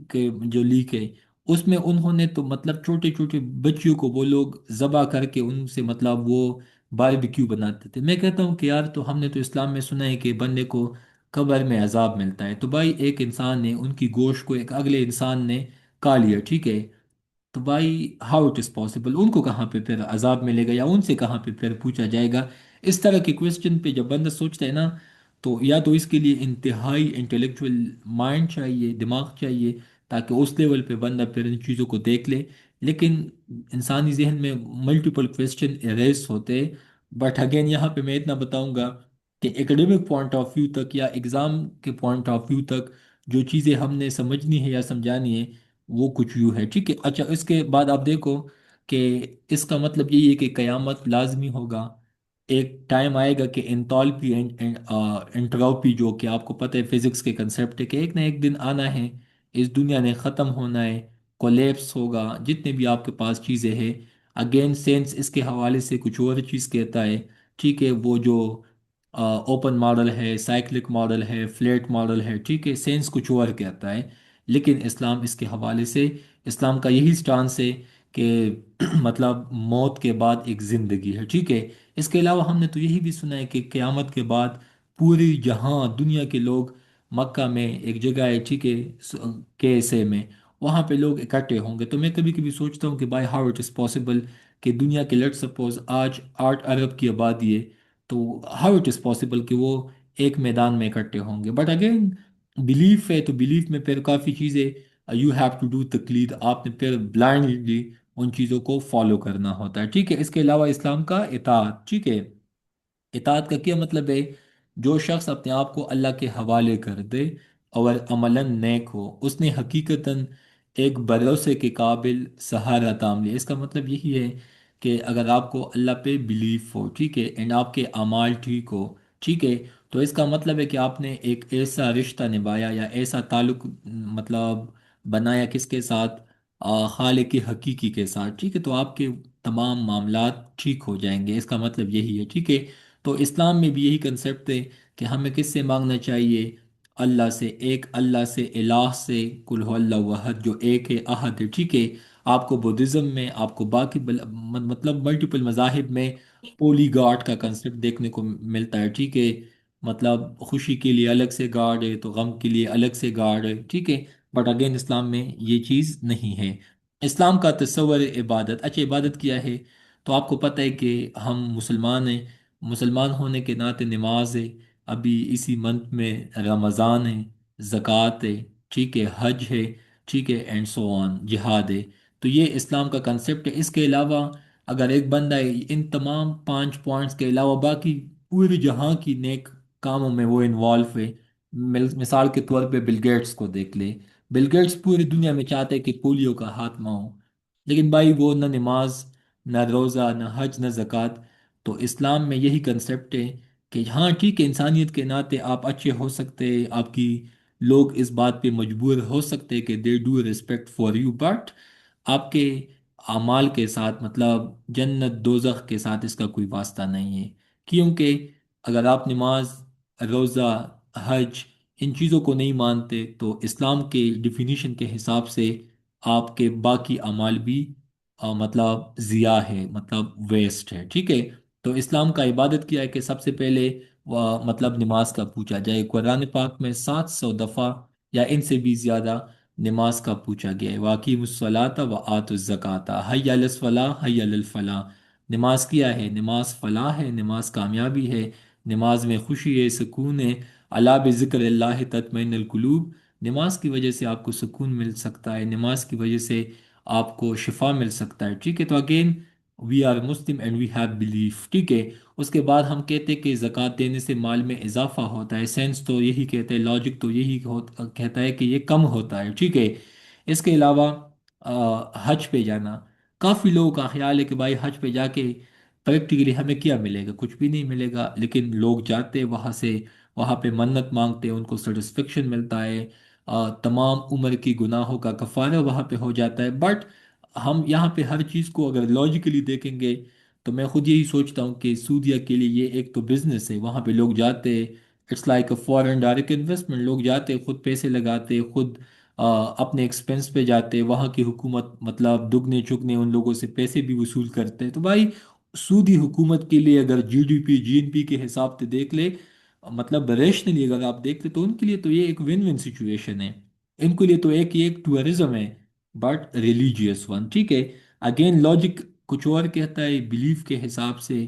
کے جو لیک ہے، اس میں انہوں نے تو مطلب چھوٹے چھوٹے بچیوں کو وہ لوگ ذبح کر کے ان سے مطلب وہ باربیکیو بناتے تھے۔ میں کہتا ہوں کہ یار، تو ہم نے تو اسلام میں سنا ہے کہ بندے کو قبر میں عذاب ملتا ہے، تو بھائی ایک انسان نے ان کی گوشت کو ایک اگلے انسان نے کھا لیا، ٹھیک ہے، تو بھائی ہاؤ اٹ از پاسبل، ان کو کہاں پہ پھر عذاب ملے گا یا ان سے کہاں پہ پھر پوچھا جائے گا؟ اس طرح کے کوشچن پہ جب بندہ سوچتا ہے نا، تو یا تو اس کے لیے انتہائی انٹلیکچوئل مائنڈ چاہیے، دماغ چاہیے، تاکہ اس لیول پہ بندہ پھر ان چیزوں کو دیکھ لے۔ لیکن انسانی ذہن میں ملٹیپل کوشچن اریز ہوتے، بٹ اگین یہاں پہ میں اتنا بتاؤں گا کہ ایکڈیمک پوائنٹ آف ویو تک یا ایگزام کے پوائنٹ آف ویو تک جو چیزیں ہم نے سمجھنی ہے یا سمجھانی ہے وہ کچھ یوں ہے، ٹھیک ہے۔ اچھا، اس کے بعد آپ دیکھو کہ اس کا مطلب یہی ہے کہ قیامت لازمی ہوگا، ایک ٹائم آئے گا کہ انتالپی اینڈ انٹروپی، جو کہ آپ کو پتہ ہے فزکس کے کنسیپٹ ہے، کہ ایک نہ ایک دن آنا ہے، اس دنیا نے ختم ہونا ہے، کولیپس ہوگا، جتنے بھی آپ کے پاس چیزیں ہیں۔ اگین سینس اس کے حوالے سے کچھ اور چیز کہتا ہے، ٹھیک ہے، وہ جو اوپن ماڈل ہے، سائیکلک ماڈل ہے، فلیٹ ماڈل ہے، ٹھیک ہے، سینس کچھ اور کہتا ہے، لیکن اسلام اس کے حوالے سے، اسلام کا یہی سٹانس ہے کہ مطلب موت کے بعد ایک زندگی ہے، ٹھیک ہے۔ اس کے علاوہ ہم نے تو یہی بھی سنا ہے کہ قیامت کے بعد پوری جہاں دنیا کے لوگ، مکہ میں ایک جگہ ہے، ٹھیک ہے، KSA میں، وہاں پہ لوگ اکٹھے ہوں گے۔ تو میں کبھی کبھی سوچتا ہوں کہ by how it is possible کہ دنیا کے لیٹ سپوز آج 8 ارب کی آبادی ہے، تو ہاؤ اٹ از پاسبل کہ وہ ایک میدان میں اکٹھے ہوں گے؟ بٹ اگین بلیف ہے، تو بلیف میں پھر کافی چیزیں یو ہیو ٹو ڈو تقلید، آپ نے پھر بلائنڈلی ان چیزوں کو فالو کرنا ہوتا ہے، ٹھیک ہے۔ اس کے علاوہ اسلام کا اطاعت، ٹھیک ہے، اطاعت کا کیا مطلب ہے؟ جو شخص اپنے آپ کو اللہ کے حوالے کر دے اور عملاً نیک ہو، اس نے حقیقتاً ایک بھروسے کے قابل سہارا تام لیا۔ اس کا مطلب یہی ہے کہ اگر آپ کو اللہ پہ بلیف ہو، ٹھیک ہے، اینڈ آپ کے اعمال ٹھیک ہو، ٹھیک ہے، تو اس کا مطلب ہے کہ آپ نے ایک ایسا رشتہ نبھایا یا ایسا تعلق مطلب بنایا کس کے ساتھ؟ خالق حقیقی کے ساتھ، ٹھیک ہے، تو آپ کے تمام معاملات ٹھیک ہو جائیں گے۔ اس کا مطلب یہی ہے، ٹھیک ہے۔ تو اسلام میں بھی یہی کنسیپٹ ہے کہ ہمیں کس سے مانگنا چاہیے؟ اللہ سے، ایک اللہ سے، الہ سے، کل ہو اللہ احد، جو ایک ہے، احد ہے، ٹھیک ہے۔ آپ کو بدھزم میں، آپ کو باقی مطلب ملٹیپل مذاہب میں پولی گاڈ کا کنسیپٹ دیکھنے کو ملتا ہے، ٹھیک ہے، مطلب خوشی کے لیے الگ سے گاڈ ہے تو غم کے لیے الگ سے گاڈ ہے، ٹھیک ہے، بٹ اگین اسلام میں یہ چیز نہیں ہے۔ اسلام کا تصور عبادت، اچھا عبادت کیا ہے؟ تو آپ کو پتہ ہے کہ ہم مسلمان ہیں، مسلمان ہونے کے ناطے نماز ہے، ابھی اسی منتھ میں رمضان ہے، زکوٰۃ ہے، ٹھیک ہے، حج ہے، ٹھیک ہے، اینڈ سو آن، جہاد ہے۔ تو یہ اسلام کا کنسیپٹ ہے۔ اس کے علاوہ اگر ایک بندہ ان تمام 5 پوائنٹس کے علاوہ باقی پورے جہاں کی نیک کاموں میں وہ انوالو ہے، مثال کے طور پہ بل گیٹس کو دیکھ لے، بل گیٹس پوری دنیا میں چاہتے ہیں کہ پولیو کا خاتمہ ہو، لیکن بھائی وہ نہ نماز نہ روزہ، نہ حج، نہ زکوٰۃ۔ تو اسلام میں یہی کنسپٹ ہے کہ ہاں ٹھیک ہے، انسانیت کے ناطے آپ اچھے ہو سکتے، آپ کی لوگ اس بات پہ مجبور ہو سکتے کہ they do respect for you, but آپ کے اعمال کے ساتھ، مطلب جنت دوزخ کے ساتھ اس کا کوئی واسطہ نہیں ہے۔ کیونکہ اگر آپ نماز، روزہ، حج ان چیزوں کو نہیں مانتے تو اسلام کے ڈیفینیشن کے حساب سے آپ کے باقی اعمال بھی مطلب ضیاع ہے، مطلب ویسٹ ہے، ٹھیک ہے۔ تو اسلام کا عبادت کیا ہے کہ سب سے پہلے مطلب نماز کا پوچھا جائے، قرآن پاک میں 700 دفعہ یا ان سے بھی زیادہ نماز کا پوچھا گیا ہے۔ واقیم الصلاۃ و آت الزکات، حی علی الصلاح حی علی الفلاح۔ نماز کیا ہے؟ نماز فلاح ہے، نماز کامیابی ہے، نماز میں خوشی ہے، سکون ہے۔ الا بذکر اللہ تطمئن القلوب، نماز کی وجہ سے آپ کو سکون مل سکتا ہے، نماز کی وجہ سے آپ کو شفا مل سکتا ہے، ٹھیک ہے۔ تو again we are Muslim and we have belief, ٹھیک ہے۔ اس کے بعد ہم کہتے ہیں کہ زکوٰۃ دینے سے مال میں اضافہ ہوتا ہے، سینس تو یہی کہتے ہیں، لاجک تو یہی کہتا ہے کہ یہ کم ہوتا ہے، ٹھیک ہے۔ اس کے علاوہ حج پہ جانا، کافی لوگوں کا خیال ہے کہ بھائی حج پہ جا کے پریکٹیکلی ہمیں کیا ملے گا؟ کچھ بھی نہیں ملے گا، لیکن لوگ جاتے وہاں سے، وہاں پہ منت مانگتے، ان کو سیٹسفیکشن ملتا ہے، تمام عمر کی گناہوں کا کفارہ وہاں پہ ہو جاتا ہے۔ بٹ ہم یہاں پہ ہر چیز کو اگر لاجیکلی دیکھیں گے تو میں خود یہی سوچتا ہوں کہ سعودیہ کے لیے یہ ایک تو بزنس ہے، وہاں پہ لوگ جاتے، it's like a foreign direct investment, لوگ جاتے خود پیسے لگاتے، خود اپنے ایکسپنس پہ جاتے، وہاں کی حکومت مطلب دگنے چگنے ان لوگوں سے پیسے بھی وصول کرتے، تو بھائی سعودی حکومت کے لیے اگر جی ڈی پی جی این پی کے حساب سے دیکھ لے، مطلب ریشنلی اگر آپ دیکھ لیں تو ان کے لیے تو یہ ایک ون ون سچویشن ہے، ان کے لیے تو ایک ٹورزم ہے، بٹ ریلیجیس ون، ٹھیک ہے۔ اگین لاجک کچھ اور کہتا ہے، بلیف کے حساب سے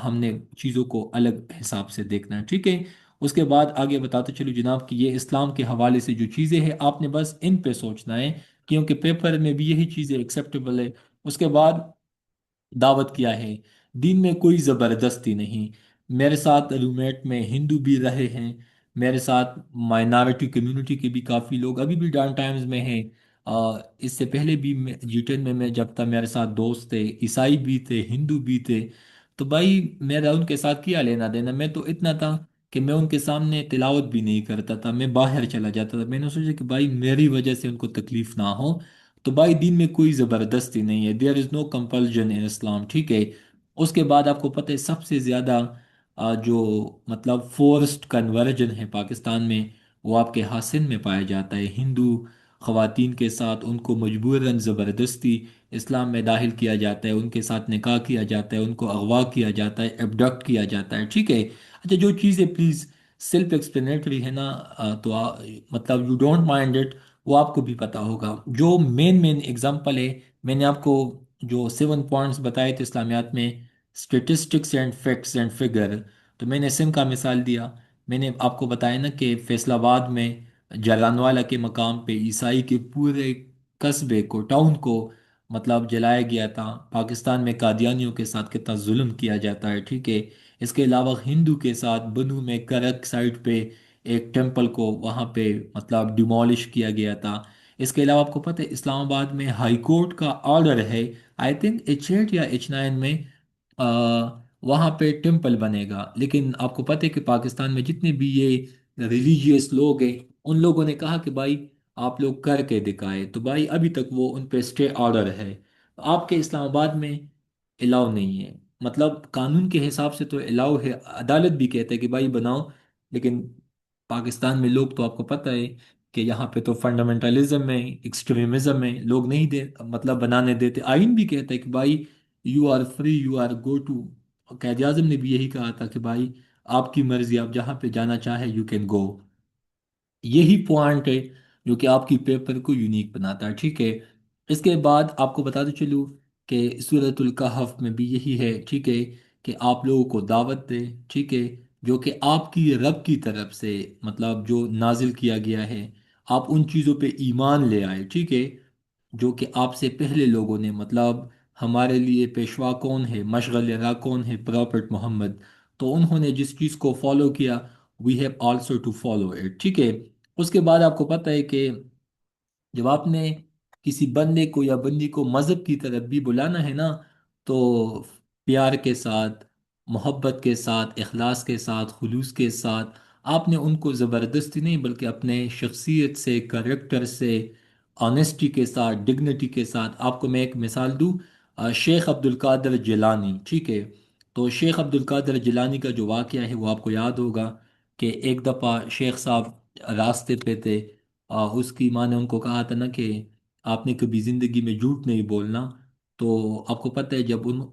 ہم نے چیزوں کو الگ حساب سے دیکھنا ہے، ٹھیک ہے۔ اس کے بعد آگے بتاتے چلو جناب کہ یہ اسلام کے حوالے سے جو چیزیں ہیں آپ نے بس ان پہ سوچنا ہے، کیونکہ پیپر میں بھی یہی چیزیں ایکسیپٹیبل ہے۔ اس کے بعد دعوت کیا ہے؟ دین میں کوئی زبردستی نہیں۔ میرے ساتھ رومیٹ میں ہندو بھی رہے ہیں، میرے ساتھ مائنارٹی کمیونٹی کے بھی کافی لوگ ابھی بھی ڈان ٹائمز میں ہیں، اس سے پہلے بھی جی 10 میں جب تھا میرے ساتھ دوست تھے، عیسائی بھی تھے، ہندو بھی تھے۔ تو بھائی میرا ان کے ساتھ کیا لینا دینا؟ میں تو اتنا تھا کہ میں ان کے سامنے تلاوت بھی نہیں کرتا تھا، میں باہر چلا جاتا تھا، میں نے سوچا کہ بھائی میری وجہ سے ان کو تکلیف نہ ہو۔ تو بھائی دین میں کوئی زبردستی نہیں ہے، دیئر از نو کمپلجن ان اسلام، ٹھیک ہے۔ اس کے بعد آپ کو پتہ ہے سب سے زیادہ جو مطلب فورسڈ کنورجن ہے پاکستان میں، وہ آپ کے ہاں سندھ میں پایا جاتا ہے۔ ہندو خواتین کے ساتھ ان کو مجبوراً زبردستی اسلام میں داخل کیا جاتا ہے، ان کے ساتھ نکاح کیا جاتا ہے، ان کو اغوا کیا جاتا ہے، ایبڈکٹ کیا جاتا ہے، ٹھیک ہے۔ اچھا جو چیزیں پلیز سیلف ایکسپلینیٹری ہے نا، تو مطلب یو ڈونٹ مائنڈ اٹ، وہ آپ کو بھی پتا ہوگا۔ جو مین اگزامپل ہے، میں نے آپ کو جو 7 پوائنٹس بتائے تھے اسلامیات میں، statistics and facts and figure, تو میں نے سندھ کا مثال دیا، میں نے آپ کو بتایا نا کہ فیصل آباد میں جلانوالا کے مقام پہ عیسائی کے پورے قصبے کو، ٹاؤن کو مطلب جلایا گیا تھا۔ پاکستان میں قادیانیوں کے ساتھ کتنا ظلم کیا جاتا ہے، ٹھیک ہے۔ اس کے علاوہ ہندو کے ساتھ بنو میں کرک سائٹ پہ ایک ٹیمپل کو وہاں پہ مطلب ڈیمولش کیا گیا تھا۔ اس کے علاوہ آپ کو پتہ ہے اسلام آباد میں ہائی کورٹ کا آرڈر ہے، آئی تھنک H8 یا H9 میں، آ، وہاں پہ ٹیمپل بنے گا، لیکن آپ کو پتہ ہے کہ پاکستان میں جتنے بھی یہ ریلیجیس لوگ ہیں ان لوگوں نے کہا کہ بھائی آپ لوگ کر کے دکھائے، تو بھائی ابھی تک وہ ان پہ اسٹے آرڈر ہے۔ آپ کے اسلام آباد میں الاؤ نہیں ہے، مطلب قانون کے حساب سے تو الاؤ ہے، عدالت بھی کہتے ہیں کہ بھائی بناؤ، لیکن پاکستان میں لوگ تو آپ کو پتہ ہے کہ یہاں پہ تو فنڈامنٹلزم میں ایکسٹریمزم میں لوگ نہیں دے مطلب بنانے دیتے۔ آئین بھی کہتا ہے کہ بھائی you are free, you are go to, Quaid Azam نے بھی یہی کہا تھا کہ بھائی آپ کی مرضی، آپ جہاں پہ جانا چاہے یو کین گو۔ یہی پوائنٹ ہے جو کہ آپ کی پیپر کو یونیک بناتا ہے، ٹھیک ہے۔ اس کے بعد آپ کو بتاتے چلوں کہ سورۃ الکہف میں بھی یہی ہے، ٹھیک ہے، کہ آپ لوگوں کو دعوت دے، ٹھیک ہے، جو کہ آپ کی رب کی طرف سے مطلب جو نازل کیا گیا ہے، آپ ان چیزوں پہ ایمان لے آئے، ٹھیک ہے، جو کہ آپ سے پہلے لوگوں نے مطلب ہمارے لیے پیشوا کون ہے، مشغل راہ کون ہے، پراپٹ محمد، تو انہوں نے جس چیز کو فالو کیا، we have also to follow it, ٹھیک ہے۔ اس کے بعد آپ کو پتہ ہے کہ جب آپ نے کسی بندے کو یا بندی کو مذہب کی طرف بھی بلانا ہے نا، تو پیار کے ساتھ، محبت کے ساتھ، اخلاص کے ساتھ، خلوص کے ساتھ آپ نے ان کو زبردستی نہیں بلکہ اپنے شخصیت سے، کریکٹر سے، آنیسٹی کے ساتھ، ڈگنیٹی کے ساتھ. آپ کو میں ایک مثال دوں. شیخ عبد القادر جیلانی، ٹھیک ہے. تو شیخ عبد القادر جیلانی کا جو واقعہ ہے وہ آپ کو یاد ہوگا کہ ایک دفعہ شیخ صاحب راستے پہ تھے. اس کی ماں نے ان کو کہا تھا نا کہ آپ نے کبھی زندگی میں جھوٹ نہیں بولنا. تو آپ کو پتہ ہے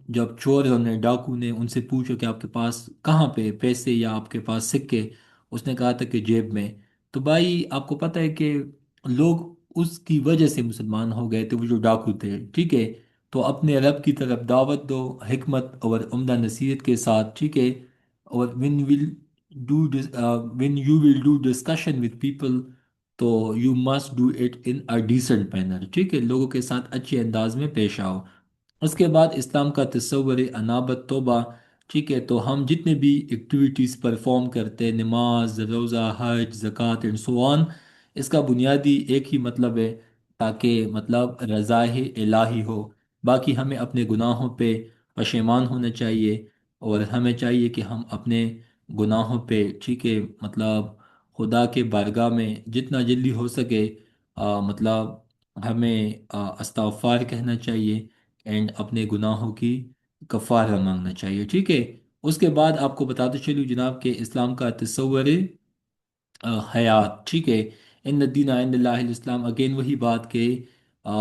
جب چوروں نے، ڈاکو نے ان سے پوچھا کہ آپ کے پاس کہاں پہ پیسے یا آپ کے پاس سکے، اس نے کہا تھا کہ جیب میں. تو بھائی آپ کو پتہ ہے کہ لوگ اس کی وجہ سے مسلمان ہو گئے تھے، وہ جو ڈاکو تھے، ٹھیک ہے. تو اپنے رب کی طرف دعوت دو، حکمت اور عمدہ نصیحت کے ساتھ، ٹھیک ہے. اور when you will do discussion with people تو you must do it in a decent manner, ٹھیک ہے. لوگوں کے ساتھ اچھے انداز میں پیش آؤ. اس کے بعد اسلام کا تصور انابت، توبہ، ٹھیک ہے. تو ہم جتنے بھی ایکٹیویٹیز پرفارم کرتے ہیں، نماز، روزہ، حج، زکوٰۃ اینڈ سو آن، اس کا بنیادی ایک ہی مطلب ہے، تاکہ مطلب رضا الہی ہو. باقی ہمیں اپنے گناہوں پہ پشیمان ہونا چاہیے، اور ہمیں چاہیے کہ ہم اپنے گناہوں پہ، ٹھیک ہے، مطلب خدا کے بارگاہ میں جتنا جلدی ہو سکے مطلب ہمیں استغفار کہنا چاہیے، اینڈ اپنے گناہوں کی کفارہ مانگنا چاہیے، ٹھیک ہے. اس کے بعد آپ کو بتاتے چلوں جناب کہ اسلام کا تصور حیات، ٹھیک ہے. ان الدین عند اللہ الاسلام، اگین وہی بات کہ آ،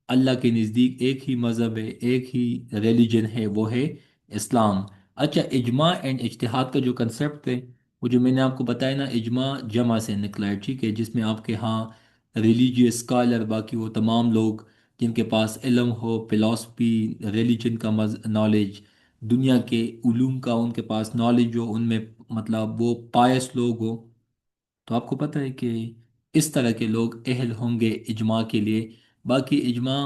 اللہ کے نزدیک ایک ہی مذہب ہے، ایک ہی ریلیجن ہے، وہ ہے اسلام. اچھا، اجماع اینڈ اجتہاد کا جو کنسیپٹ ہے، وہ جو میں نے آپ کو بتایا نا، اجماع جمع سے نکلا ہے، ٹھیک ہے، جس میں آپ کے ہاں ریلیجیس اسکالر، باقی وہ تمام لوگ جن کے پاس علم ہو، فلاسفی، ریلیجن کا نالج، دنیا کے علوم کا ان کے پاس نالج ہو، ان میں مطلب وہ پائس لوگ ہو. تو آپ کو پتہ ہے کہ اس طرح کے لوگ اہل ہوں گے اجماع کے لیے. باقی اجماع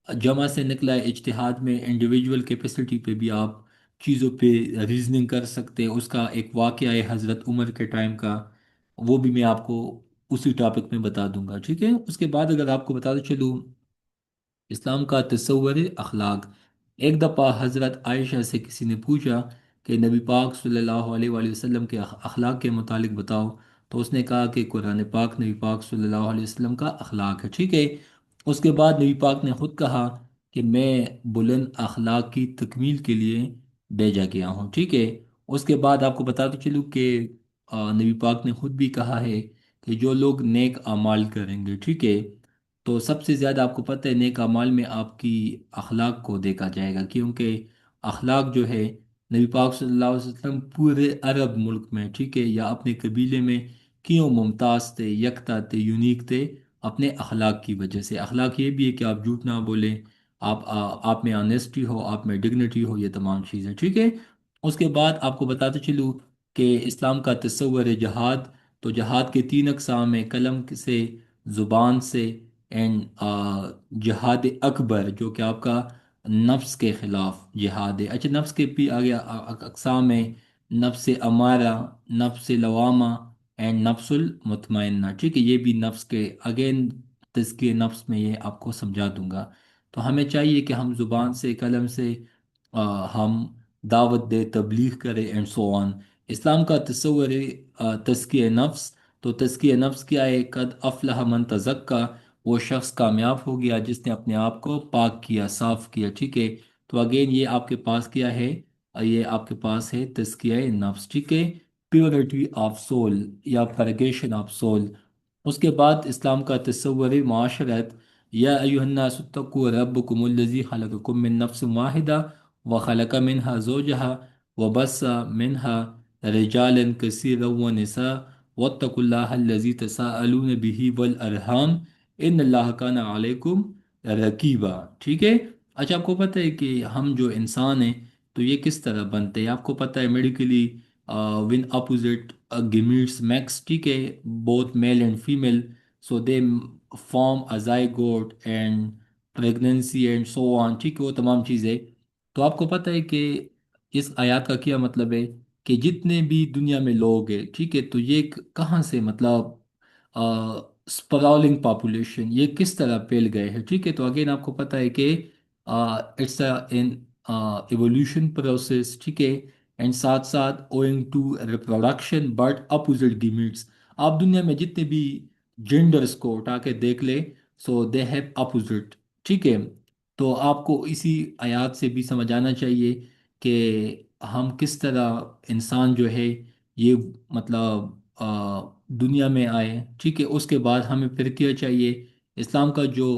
جمع سے نکلا ہے. اجتہاد میں انڈیویجول کیپیسٹی پہ بھی آپ چیزوں پہ ریزننگ کر سکتے ہیں. اس کا ایک واقعہ ہے حضرت عمر کے ٹائم کا، وہ بھی میں آپ کو اسی ٹاپک میں بتا دوں گا، ٹھیک ہے. اس کے بعد اگر آپ کو بتا چلوں اسلام کا تصور اخلاق. ایک دفعہ حضرت عائشہ سے کسی نے پوچھا کہ نبی پاک صلی اللہ علیہ وآلہ وسلم کے اخلاق کے متعلق بتاؤ. تو اس نے کہا کہ قرآن پاک نبی پاک صلی اللہ علیہ وسلم کا اخلاق ہے، ٹھیک ہے. اس کے بعد نبی پاک نے خود کہا کہ میں بلند اخلاق کی تکمیل کے لیے بھیجا گیا ہوں، ٹھیک ہے. اس کے بعد آپ کو بتاتے چلوں کہ نبی پاک نے خود بھی کہا ہے کہ جو لوگ نیک اعمال کریں گے، ٹھیک ہے، تو سب سے زیادہ آپ کو پتہ ہے نیک اعمال میں آپ کی اخلاق کو دیکھا جائے گا، کیونکہ اخلاق جو ہے نبی پاک صلی اللہ علیہ وسلم پورے عرب ملک میں، ٹھیک ہے، یا اپنے قبیلے میں کیوں ممتاز تھے، یکتا تھے، یونیک تھے؟ اپنے اخلاق کی وجہ سے. اخلاق یہ بھی ہے کہ آپ جھوٹ نہ بولیں، آپ میں آنیسٹی ہو، آپ میں ڈگنیٹی ہو، یہ تمام چیزیں، ٹھیک ہے. اس کے بعد آپ کو بتاتے چلوں کہ اسلام کا تصور ہے جہاد. تو جہاد کے تین اقسام ہیں: قلم سے، زبان سے، اینڈ جہاد اکبر جو کہ آپ کا نفس کے خلاف جہاد ہے. اچھا، نفس کے بھی آگے اقسام ہیں: نفس امارہ، نفس لوامہ، اینڈ نفس المطمئنہ، ٹھیک ہے. یہ بھی نفس کے اگین تزکیہ نفس میں یہ آپ کو سمجھا دوں گا. تو ہمیں چاہیے کہ ہم زبان سے، قلم سے ہم دعوت دے، تبلیغ کرے، اینڈ سو آن. اسلام کا تصور ہے تزکیہ نفس. تو تزکیہ نفس کیا ہے؟ قد افلح من تزکا، وہ شخص کامیاب ہو گیا جس نے اپنے آپ کو پاک کیا، صاف کیا، ٹھیک ہے. تو اگین یہ آپ کے پاس کیا ہے؟ یہ آپ کے پاس ہے تزکیہ نفس، ٹھیک ہے. پیورٹی آف سول یا پرگیشن آف سول. اس کے بعد اسلام کا تصور معاشرت. یا ایہا الناس اتقوا ربکم الذی خلقکم من نفس واحدہ وخلق منها زوجها وبث منها رجالا كثيرا ونساء واتقوا الله الذي تساءلون به والارحام ان اللہ کان علیکم رقیبا، ٹھیک ہے. اچھا، آپ کو پتہ ہے کہ ہم جو انسان ہیں تو یہ کس طرح بنتے ہیں؟ آپ کو پتہ ہے medically when opposite gametes max، ٹھیک ہے، both male and female, so they form a zygote and pregnancy and so on، ٹھیک ہے، وہ تمام چیزیں. تو آپ کو پتہ ہے کہ اس آیات کا کیا مطلب ہے کہ جتنے بھی دنیا میں لوگ ہیں، ٹھیک ہے، تو یہ کہاں سے مطلب اسپرالنگ پاپولیشن یہ کس طرح پھیل گئے ہیں، ٹھیک ہے. تو اگین آپ کو پتہ ہے کہ اٹس ایوولوشن پروسیس، ٹھیک ہے، اینڈ ساتھ ساتھ owing to reproduction but opposite gametes. آپ دنیا میں جتنے بھی جینڈرس کو اٹھا کے دیکھ لیں، سو دے ہیو اپوزٹ، ٹھیک ہے. تو آپ کو اسی آیات سے بھی سمجھ آنا چاہیے کہ ہم کس طرح انسان جو ہے یہ مطلب دنیا میں آئے، ٹھیک ہے. اس کے بعد ہمیں پھر کیا چاہیے؟ اسلام کا جو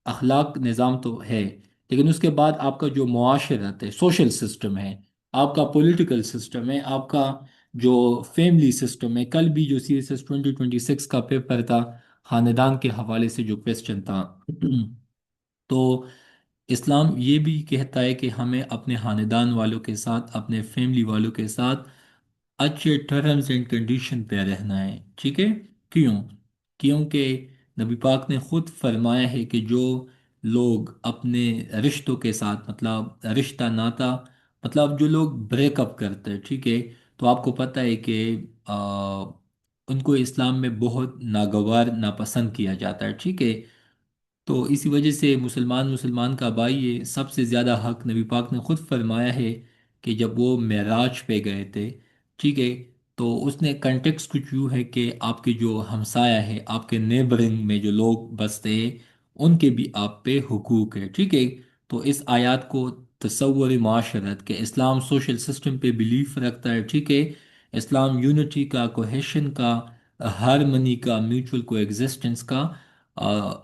اخلاق نظام تو ہے، لیکن اس کے بعد آپ کا جو معاشرت ہے، سوشل سسٹم ہے، آپ کا پولیٹیکل سسٹم ہے، آپ کا جو فیملی سسٹم ہے. کل بھی جو سی ایس ایس 2026 کا پیپر تھا، خاندان کے حوالے سے جو کوشچن تھا، تو اسلام یہ بھی کہتا ہے کہ ہمیں اپنے خاندان والوں کے ساتھ، اپنے فیملی والوں کے ساتھ اچھے ٹرمز اینڈ کنڈیشن پہ رہنا ہے، ٹھیک ہے. کیوں؟ کیونکہ نبی پاک نے خود فرمایا ہے کہ جو لوگ اپنے رشتوں کے ساتھ، مطلب رشتہ ناتا، مطلب جو لوگ بریک اپ کرتے ہیں، ٹھیک ہے، تو آپ کو پتہ ہے کہ ان کو اسلام میں بہت ناگوار ناپسند کیا جاتا ہے، ٹھیک ہے. تو اسی وجہ سے مسلمان کا بھائی ہے، سب سے زیادہ حق نبی پاک نے خود فرمایا ہے کہ جب وہ معراج پہ گئے تھے، ٹھیک ہے، تو اس نے کنٹیکس کچھ یوں ہے کہ آپ کے جو ہمسایہ ہے، آپ کے نیبرنگ میں جو لوگ بستے ہیں، ان کے بھی آپ پہ حقوق ہے، ٹھیک ہے. تو اس آیات کو تصور معاشرت کہ اسلام سوشل سسٹم پہ بلیف رکھتا ہے، ٹھیک ہے. اسلام یونٹی کا، کوہیشن کا، ہارمنی کا، میوچول کو ایگزسٹنس کا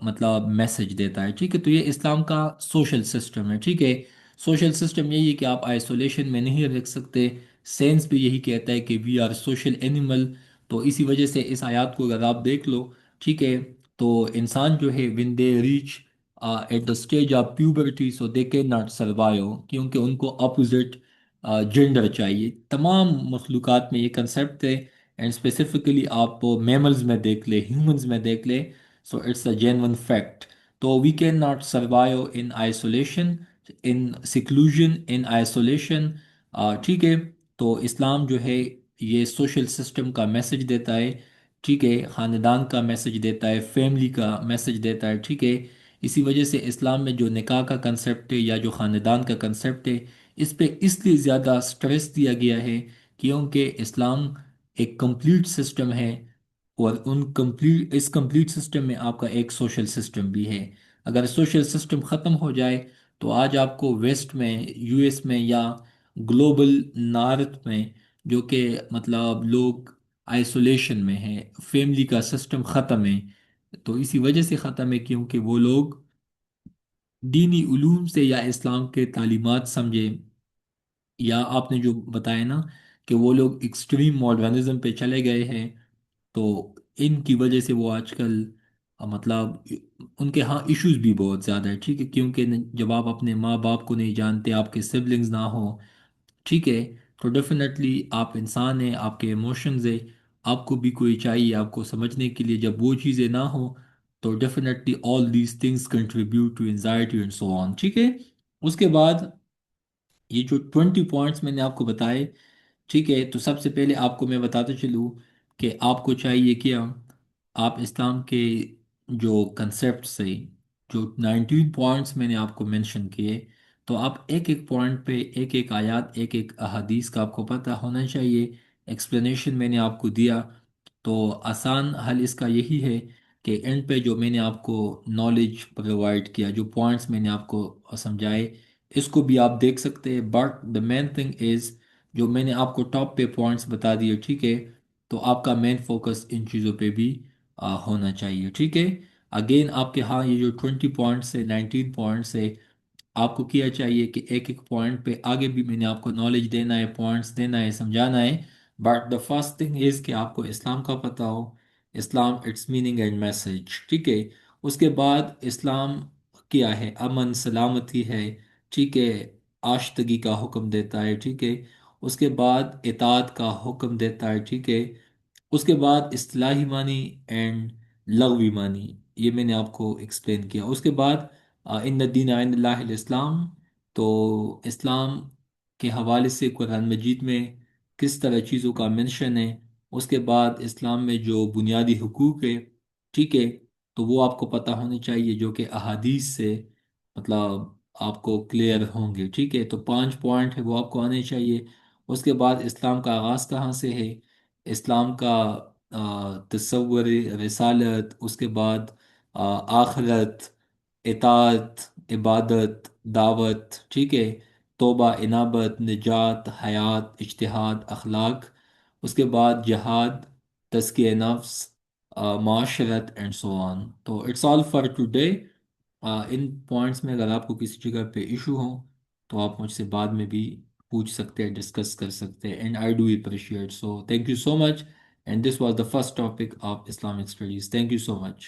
مطلب میسج دیتا ہے، ٹھیک ہے. تو یہ اسلام کا سوشل سسٹم ہے، ٹھیک ہے. سوشل سسٹم یہی ہے کہ آپ آئسولیشن میں نہیں رکھ سکتے. سائنس بھی یہی کہتا ہے کہ وی آر سوشل اینیمل. تو اسی وجہ سے اس آیات کو اگر آپ دیکھ لو، ٹھیک ہے، تو انسان جو ہے when they reach at the stage of puberty, so they can not survive, کیونکہ ان کو اپوزٹ جینڈر چاہیے. تمام مخلوقات میں یہ کنسیپٹ ہے، اینڈ اسپیسیفکلی آپ میملز میں دیکھ لیں، ہیومنز میں دیکھ لیں، so it's a genuine fact. تو we can not survive in isolation, in seclusion, in isolation, ٹھیک ہے. تو اسلام جو ہے یہ سوشل سسٹم کا میسج دیتا ہے، ٹھیک ہے، خاندان کا میسج دیتا ہے، فیملی کا میسج دیتا ہے، ٹھیک ہے. اسی وجہ سے اسلام میں جو نکاح کا کنسیپٹ ہے یا جو خاندان کا کنسیپٹ ہے، اس پہ اس لیے زیادہ سٹریس دیا گیا ہے کیونکہ اسلام ایک کمپلیٹ سسٹم ہے، اور اس کمپلیٹ سسٹم میں آپ کا ایک سوشل سسٹم بھی ہے. اگر سوشل سسٹم ختم ہو جائے تو آج آپ کو ویسٹ میں، یو ایس میں یا گلوبل نارتھ میں، جو کہ مطلب لوگ آئسولیشن میں ہیں، فیملی کا سسٹم ختم ہے. تو اسی وجہ سے ختم ہے کیونکہ وہ لوگ دینی علوم سے یا اسلام کے تعلیمات سمجھے، یا آپ نے جو بتایا نا کہ وہ لوگ ایکسٹریم ماڈرنزم پہ چلے گئے ہیں. تو ان کی وجہ سے وہ آج کل مطلب ان کے ہاں ایشوز بھی بہت زیادہ ہے، ٹھیک ہے. کیونکہ جب آپ اپنے ماں باپ کو نہیں جانتے، آپ کے سبلنگز نہ ہوں، ٹھیک ہے، تو ڈیفینیٹلی آپ انسان ہیں، آپ کے ایموشنز ہیں، آپ کو بھی کوئی چاہیے آپ کو سمجھنے کے لیے. جب وہ چیزیں نہ ہوں تو definitely all these things contribute to anxiety and so on, ٹھیک ہے. اس کے بعد یہ جو 20 پوائنٹس میں نے آپ کو بتائے، ٹھیک ہے، تو سب سے پہلے آپ کو میں بتاتا چلوں کہ آپ کو چاہیے کیا. آپ اسلام کے جو کنسیپٹس ہیں، جو 19 پوائنٹس میں نے آپ کو مینشن کیے، تو آپ ایک ایک پوائنٹ پہ ایک ایک آیات، ایک ایک احادیث کا آپ کو پتہ ہونا چاہیے. ایکسپلینیشن میں نے آپ کو دیا. تو آسان حل اس کا یہی ہے کہ اینڈ پہ جو میں نے آپ کو نالج پرووائڈ کیا، جو پوائنٹس میں نے آپ کو سمجھائے، اس کو بھی آپ دیکھ سکتے ہیں. But the main thing is, جو میں نے آپ کو ٹاپ پہ پوائنٹس بتا دیے، ٹھیک ہے، تو آپ کا مین فوکس ان چیزوں پہ بھی ہونا چاہیے، ٹھیک ہے. اگین آپ کے ہاں یہ جو 20 پوائنٹس ہے، 19 پوائنٹس ہے، آپ کو کیا چاہیے کہ ایک ایک پوائنٹ پہ آگے بھی میں نے آپ کو نالج دینا ہے، پوائنٹس دینا ہے، سمجھانا ہے. But the first thing is کہ آپ کو اسلام کا پتہ ہو، اسلام اٹس میننگ اینڈ میسج، ٹھیک ہے. اس کے بعد اسلام کیا ہے؟ امن سلامتی ہے، ٹھیک ہے، آشتگی کا حکم دیتا ہے، ٹھیک ہے. اس کے بعد اطاعت کا حکم دیتا ہے، ٹھیک ہے. اس کے بعد اصطلاحی معنی اینڈ لغوی معنی، یہ میں نے آپ کو ایکسپلین کیا. اس کے بعد ان الدین عند اللہ الاسلام، تو اسلام کے حوالے سے قرآن مجید میں کس طرح چیزوں کا منشن ہے. اس کے بعد اسلام میں جو بنیادی حقوق ہے، ٹھیک ہے، تو وہ آپ کو پتہ ہونے چاہیے جو کہ احادیث سے مطلب آپ کو کلیئر ہوں گے، ٹھیک ہے؟ تو 5 پوائنٹ ہے وہ آپ کو آنے چاہیے۔ اس کے بعد اسلام کا آغاز کہاں سے ہے، اسلام کا تصور رسالت، اس کے بعد آخرت، اطاعت، عبادت، دعوت، ٹھیک ہے، توبہ، انابت، نجات، حیات، اجتہاد، اخلاق، اس کے بعد جہاد، تزکیہ نفس، معاشرت اینڈ سو آن۔ تو اٹس آل فار ٹوڈے۔ ان پوائنٹس میں اگر آپ کو کسی جگہ پہ ایشو ہو تو آپ مجھ سے بعد میں بھی پوچھ سکتے ہیں، ڈسکس کر سکتے ہیں، and I do appreciate, so thank you so much, and this was the first topic of Islamic studies, thank you so much.